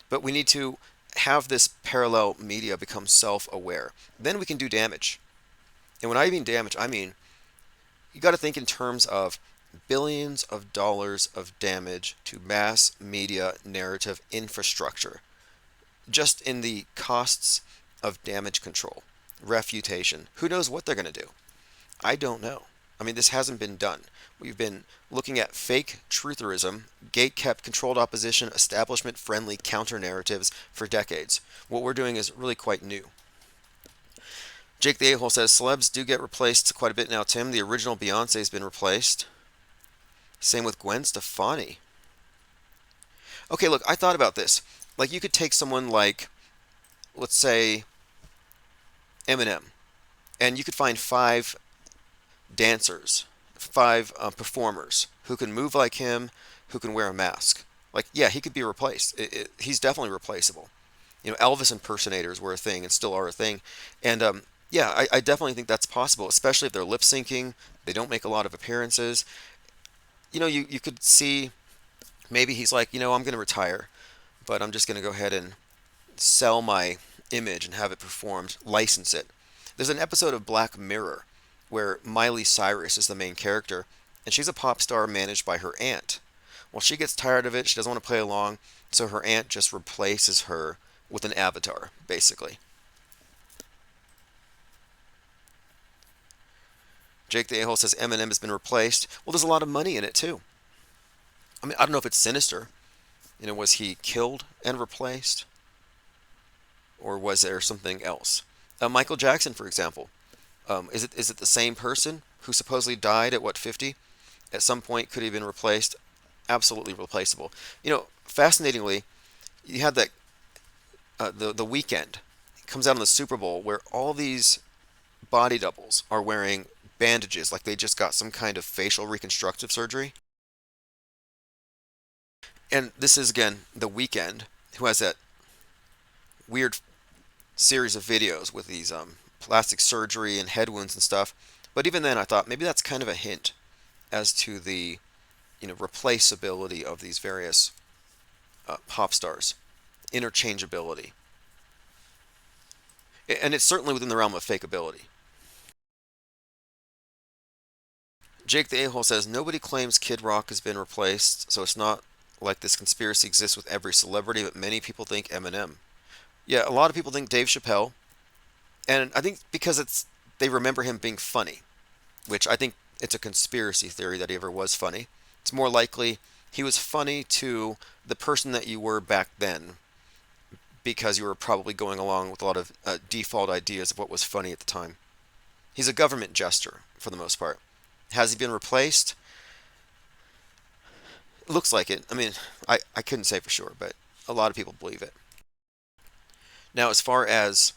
S1: But we need to have this parallel media become self-aware. Then we can do damage. And when I mean damage, I mean you got to think in terms of billions of dollars of damage to mass media narrative infrastructure, just in the costs of damage control, refutation. Who knows what they're going to do? I don't know. I mean, this hasn't been done. We've been looking at fake trutherism, gate-kept controlled opposition, establishment-friendly counter-narratives for decades. What we're doing is really quite new. Jake the A-hole says, celebs do get replaced quite a bit now, Tim. The original Beyonce has been replaced. Same with Gwen Stefani. Okay, look, I thought about this. Like, you could take someone like, let's say, Eminem, and you could find 5 dancers, 5 performers who can move like him, who can wear a mask. Like, yeah, he could be replaced. He's definitely replaceable. You know, Elvis impersonators were a thing and still are a thing. And yeah, I definitely think that's possible, especially if they're lip syncing. They don't make a lot of appearances. You know, you could see maybe he's like, you know, I'm going to retire, but I'm just going to go ahead and sell my image and have it performed, license it. There's an episode of Black Mirror where Miley Cyrus is the main character, and she's a pop star managed by her aunt. Well, she gets tired of it. She doesn't want to play along, so her aunt just replaces her with an avatar, basically. Jake the A-hole says Eminem has been replaced. Well, there's a lot of money in it, too. I mean, I don't know if it's sinister. You know, was he killed and replaced? Or was there something else? Michael Jackson, for example. Is it the same person who supposedly died at, what, 50? At some point, could he have been replaced? Absolutely replaceable. You know, fascinatingly, you had that the weekend. It comes out on the Super Bowl where all these body doubles are wearing bandages like they just got some kind of facial reconstructive surgery. And this is, again, the weekend, who has that weird series of videos with these plastic surgery and head wounds and stuff. But even then, I thought maybe that's kind of a hint as to the replaceability of these various pop stars, interchangeability, and it's certainly within the realm of fakeability. Jake the A-hole says nobody claims Kid Rock has been replaced, so it's not like this conspiracy exists with every celebrity, but many people think Eminem. Yeah, a lot of people think Dave Chappelle, and I think because they remember him being funny, which I think it's a conspiracy theory that he ever was funny. It's more likely he was funny to the person that you were back then, because you were probably going along with a lot of default ideas of what was funny at the time. He's a government jester for the most part. Has he been replaced? It looks like it. I mean, I couldn't say for sure, but a lot of people believe it. Now, as far as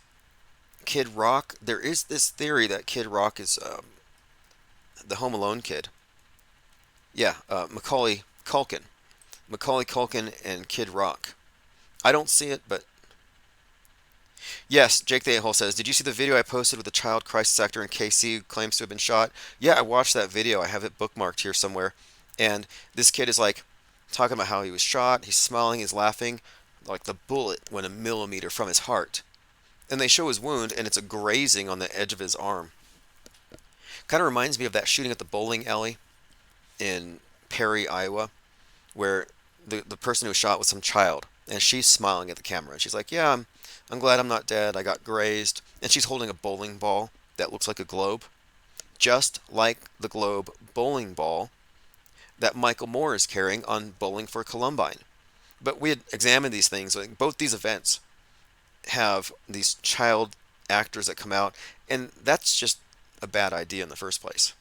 S1: Kid Rock, there is this theory that Kid Rock is the Home Alone kid. Yeah, Macaulay Culkin. Macaulay Culkin and Kid Rock. I don't see it, but yes, Jake the A-hole says, did you see the video I posted with the child crisis actor in KC who claims to have been shot? Yeah, I watched that video. I have it bookmarked here somewhere. And this kid is like talking about how he was shot. He's smiling, he's laughing, like the bullet went a millimeter from his heart. And they show his wound, and it's a grazing on the edge of his arm. Kind of reminds me of that shooting at the bowling alley in Perry, Iowa, where the person who was shot was some child, and she's smiling at the camera, and she's like, yeah, I'm glad I'm not dead, I got grazed, and she's holding a bowling ball that looks like a globe, just like the globe bowling ball that Michael Moore is carrying on Bowling for Columbine. But we had examined these things, like both these events have these child actors that come out, and that's just a bad idea in the first place.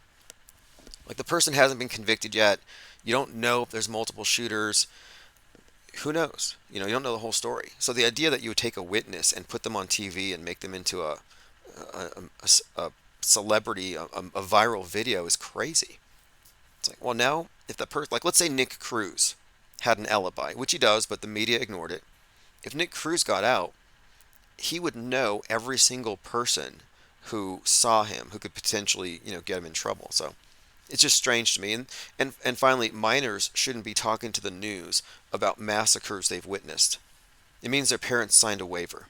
S1: Like, the person hasn't been convicted yet. You don't know if there's multiple shooters. Who knows? You don't know the whole story. So the idea that you would take a witness and put them on TV and make them into a celebrity, a viral video is crazy. It's like, well, now if the person, like, let's say Nick Cruz had an alibi, which he does, but the media ignored it. If Nick Cruz got out, he would know every single person who saw him, who could potentially, get him in trouble. So it's just strange to me. And finally, minors shouldn't be talking to the news about massacres they've witnessed. It means their parents signed a waiver.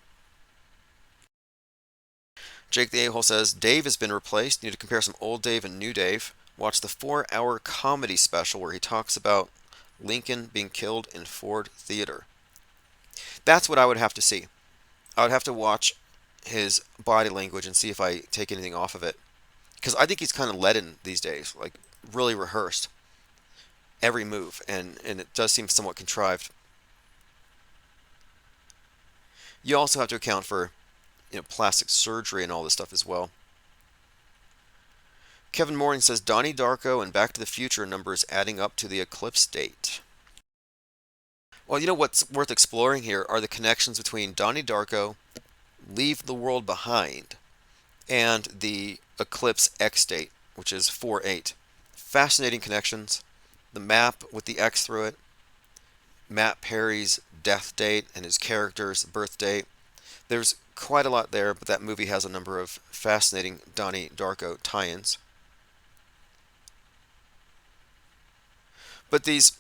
S1: Jake the A-hole says, Dave has been replaced. Need to compare some old Dave and new Dave. Watch the 4-hour comedy special where he talks about Lincoln being killed in Ford Theater. That's what I would have to see. I would have to watch his body language and see if I take anything off of it. Because I think he's kind of leaden these days, like really rehearsed every move, and it does seem somewhat contrived. You also have to account for plastic surgery and all this stuff as well. Kevin Morning says Donnie Darko and Back to the Future numbers adding up to the eclipse date. Well, what's worth exploring here are the connections between Donnie Darko, Leave the World Behind, and the eclipse X date, which is 4/8. Fascinating connections. The map with the X through it, Matt Perry's death date and his character's birth date. There's quite a lot there, but that movie has a number of fascinating Donnie Darko tie-ins. But these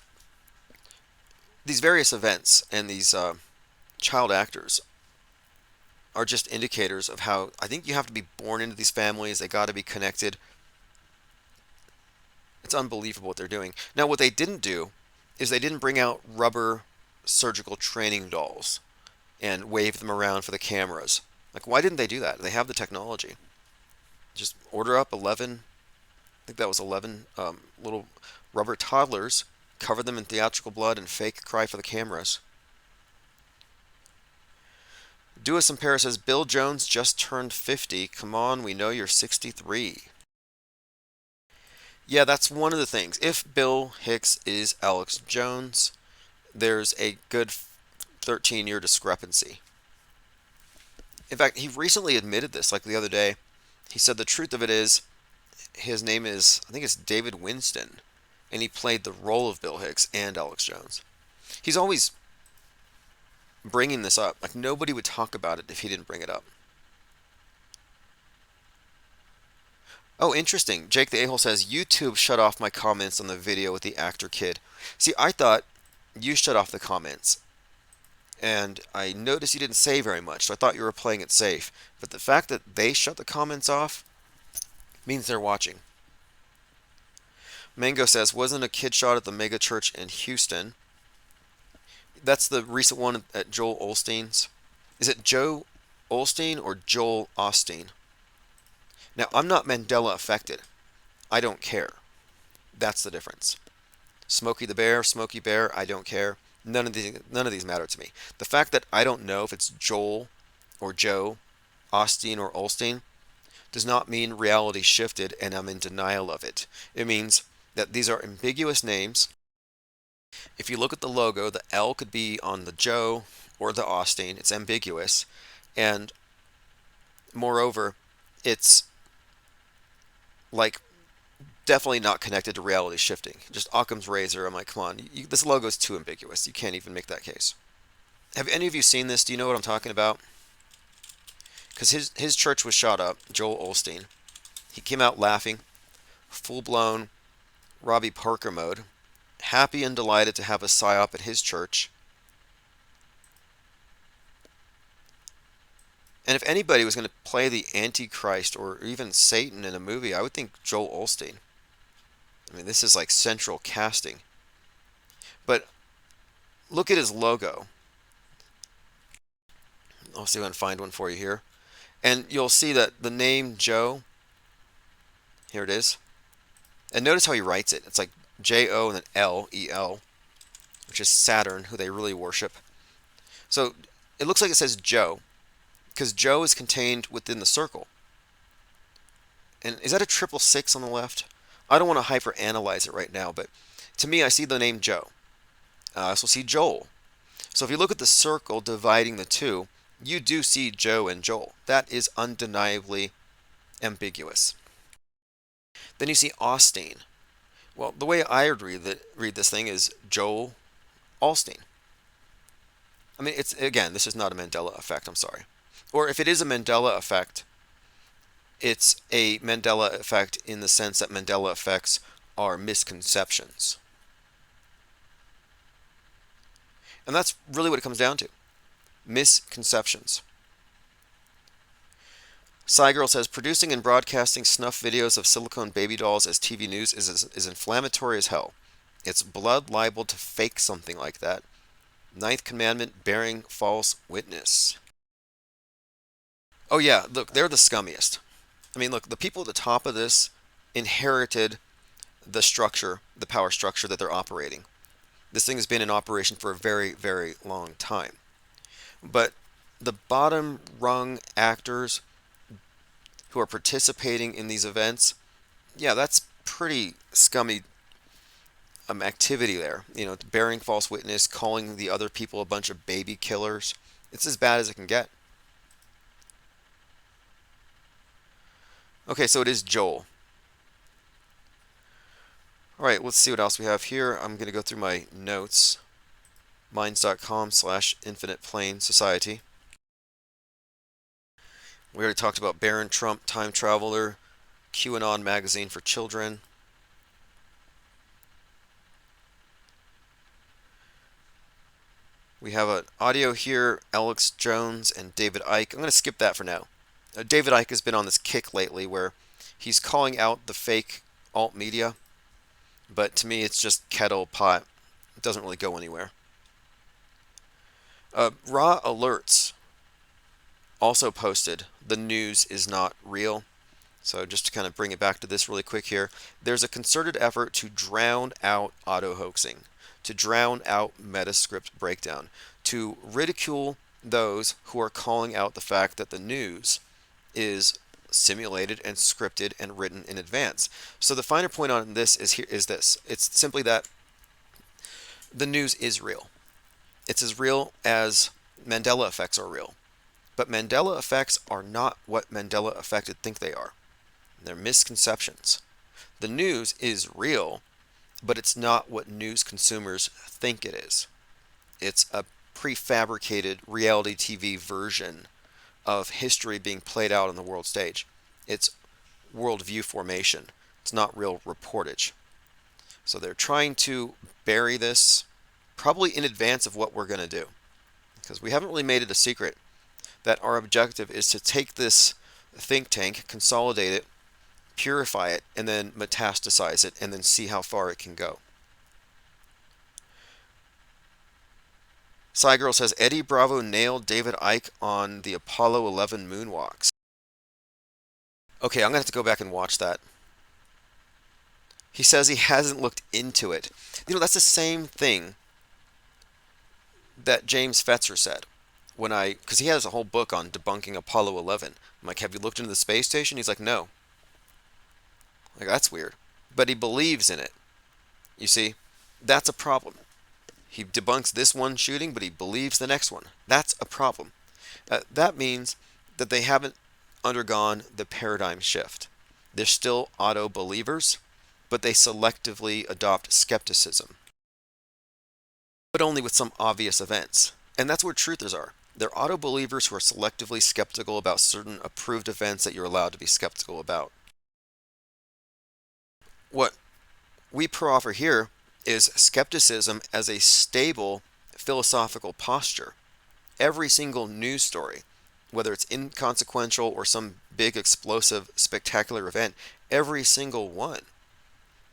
S1: various events and these child actors are just indicators of how I think you have to be born into these families. They got to be connected. It's unbelievable what they're doing. Now, what they didn't do is they didn't bring out rubber surgical training dolls and wave them around for the cameras. Like, why didn't they do that? They have the technology. Just order up 11, I think that was 11 little rubber toddlers, cover them in theatrical blood, and fake cry for the cameras. Do Some Paris says, Bill Jones just turned 50. Come on, we know you're 63. Yeah, that's one of the things. If Bill Hicks is Alex Jones, there's a good 13-year discrepancy. In fact, he recently admitted this, like the other day. He said the truth of it is, his name is, I think it's David Winston, and he played the role of Bill Hicks and Alex Jones. He's always bringing this up. Like, nobody would talk about it if he didn't bring it up. Oh, interesting. Jake the A-hole says, YouTube shut off my comments on the video with the actor kid. See, I thought you shut off the comments. And I noticed you didn't say very much, so I thought you were playing it safe. But the fact that they shut the comments off means they're watching. Mango says, wasn't a kid shot at the mega church in Houston? That's the recent one at Joel Osteen's. Is it Joe Osteen or Joel Osteen? Now, I'm not Mandela affected. I don't care. That's the difference. Smokey the Bear, Smokey Bear, I don't care. None of these matter to me. The fact that I don't know if it's Joel or Joe, Osteen or Olstein, does not mean reality shifted and I'm in denial of it. It means that these are ambiguous names. If you look at the logo, the L could be on the Joe or the Osteen. It's ambiguous. And moreover, it's like definitely not connected to reality shifting. Just Occam's razor. I'm like, come on, this logo is too ambiguous. You can't even make that case. Have any of you seen this? Do you know what I'm talking about? Because his church was shot up, Joel Osteen. He came out laughing, full-blown Robbie Parker mode, happy and delighted to have a psyop at his church. And if anybody was going to play the Antichrist or even Satan in a movie, I would think Joel Osteen. I mean, this is like central casting. But look at his logo. I'll see if I can find one for you here. And you'll see that the name Joe, here it is. And notice how he writes it. It's like J-O and then L-E-L, which is Saturn, who they really worship. So it looks like it says Joe, because Joe is contained within the circle. And is that a 666 on the left? I don't want to hyper-analyze it right now, but to me, I see the name Joe. I also see Joel. So if you look at the circle dividing the two, you do see Joe and Joel. That is undeniably ambiguous. Then you see Osteen. Well, the way I would read this thing is Joel Osteen. I mean, it's, again, this is not a Mandela effect, I'm sorry. Or if it is a Mandela effect, it's a Mandela effect in the sense that Mandela effects are misconceptions. And that's really what it comes down to. Misconceptions. Cygirl says, producing and broadcasting snuff videos of silicone baby dolls as TV news is inflammatory as hell. It's blood libel to fake something like that. Ninth commandment, bearing false witness. Oh yeah, look, they're the scummiest. I mean, look, the people at the top of this inherited the structure, the power structure that they're operating. This thing has been in operation for a very, very long time. But the bottom rung actors who are participating in these events, yeah, that's pretty scummy activity there. You know, bearing false witness, calling the other people a bunch of baby killers. It's as bad as it can get. Okay, so it is Joel. All right, let's see what else we have here. I'm going to go through my notes. Minds.com/Infinite Plane Society. We already talked about Barron Trump, Time Traveler, QAnon magazine for children. We have an audio here, Alex Jones and David Icke. I'm going to skip that for now. David Icke has been on this kick lately where he's calling out the fake alt media, but to me it's just kettle pot. It doesn't really go anywhere. Raw Alerts also posted, the news is not real. So just to kind of bring it back to this really quick here, there's a concerted effort to drown out auto-hoaxing, to drown out Metascript breakdown, to ridicule those who are calling out the fact that the news is simulated and scripted and written in advance. So the finer point on this is this. It's simply that the news is real. It's as real as Mandela effects are real. But Mandela effects are not what Mandela affected think they are. They're misconceptions. The news is real, but it's not what news consumers think it is. It's a prefabricated reality TV version of history being played out on the world stage. It's worldview formation. It's not real reportage. So they're trying to bury this probably in advance of what we're going to do. Because we haven't really made it a secret that our objective is to take this think tank, consolidate it, purify it, and then metastasize it, and then see how far it can go. Cygirl says, Eddie Bravo nailed David Icke on the Apollo 11 moonwalks. Okay, I'm going to have to go back and watch that. He says he hasn't looked into it. You know, that's the same thing that James Fetzer said because he has a whole book on debunking Apollo 11. I'm like, have you looked into the space station? He's like, no. Like, that's weird. But he believes in it. You see, that's a problem. He debunks this one shooting, but he believes the next one. That's a problem. That means that they haven't undergone the paradigm shift. They're still auto-believers, but they selectively adopt skepticism. But only with some obvious events. And that's where truthers are. They're auto-believers who are selectively skeptical about certain approved events that you're allowed to be skeptical about. What we proffer here is skepticism as a stable philosophical posture. Every single news story, whether it's inconsequential or some big, explosive, spectacular event, every single one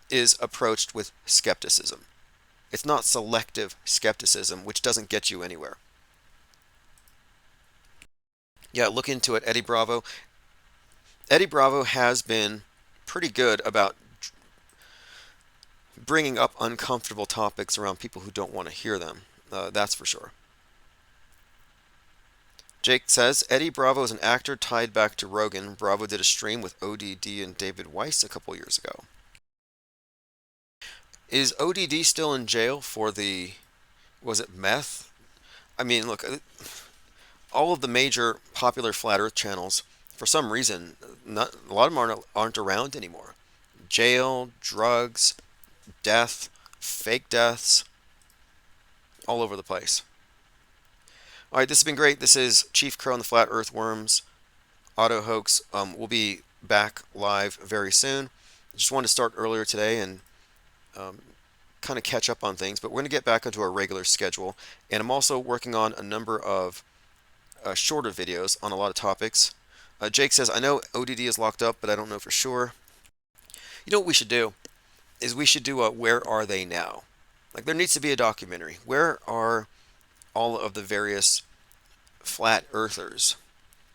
S1: is approached with skepticism. It's not selective skepticism, which doesn't get you anywhere. Yeah, look into it, Eddie Bravo. Eddie Bravo has been pretty good about bringing up uncomfortable topics around people who don't want to hear them. That's for sure. Jake says, Eddie Bravo is an actor tied back to Rogan. Bravo did a stream with ODD and David Weiss a couple years ago. Is ODD still in jail for was it meth? I mean, look, all of the major popular flat earth channels, for some reason, a lot of them aren't around anymore. Jail, drugs, death, fake deaths, all over the place. All right, this has been great. This is Chief Crow and the Flat Earthworms Auto Hoax. We'll be back live very soon. Just wanted to start earlier today and kind of catch up on things, but we're going to get back onto our regular schedule. And I'm also working on a number of shorter videos on a lot of topics. Jake says, I know ODD is locked up, but I don't know for sure. You know what we should do? Is we should do a Where Are They Now? Like, there needs to be a documentary. Where are all of the various flat earthers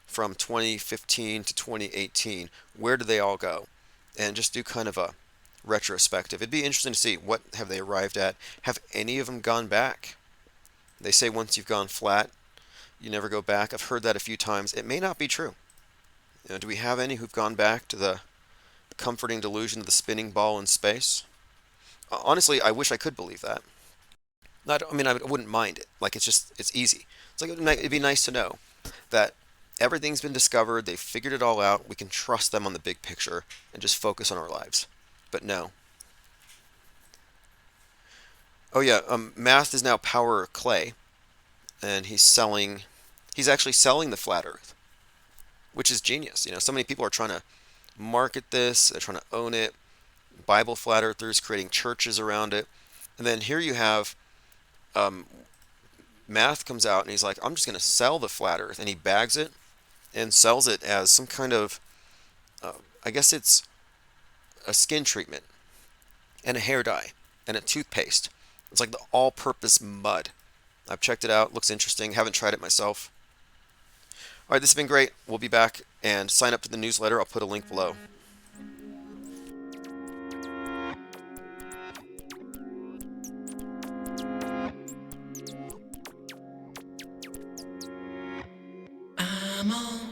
S1: from 2015 to 2018? Where do they all go? And just do kind of a retrospective. It'd be interesting to see what have they arrived at. Have any of them gone back? They say once you've gone flat, you never go back. I've heard that a few times. It may not be true. You know, do we have any who've gone back to the comforting delusion of the spinning ball in space? Honestly, I wish I could believe that. I mean, I wouldn't mind it. Like, it's easy. It's like, it'd be nice to know that everything's been discovered, they've figured it all out, we can trust them on the big picture and just focus on our lives. But no. Oh yeah, Math is now Power Clay, and he's actually selling the flat earth, which is genius. You know, so many people are trying to market this, they're trying to own it, Bible flat earthers creating churches around it. And then here you have Math comes out and he's like, I'm just going to sell the flat earth, and he bags it and sells it as some kind of I guess it's a skin treatment and a hair dye and a toothpaste. It's like the all-purpose mud. I've checked it out, looks interesting, haven't tried it myself. All right, this has been great. We'll be back, and sign up to the newsletter. I'll put a link below.
S16: I'm on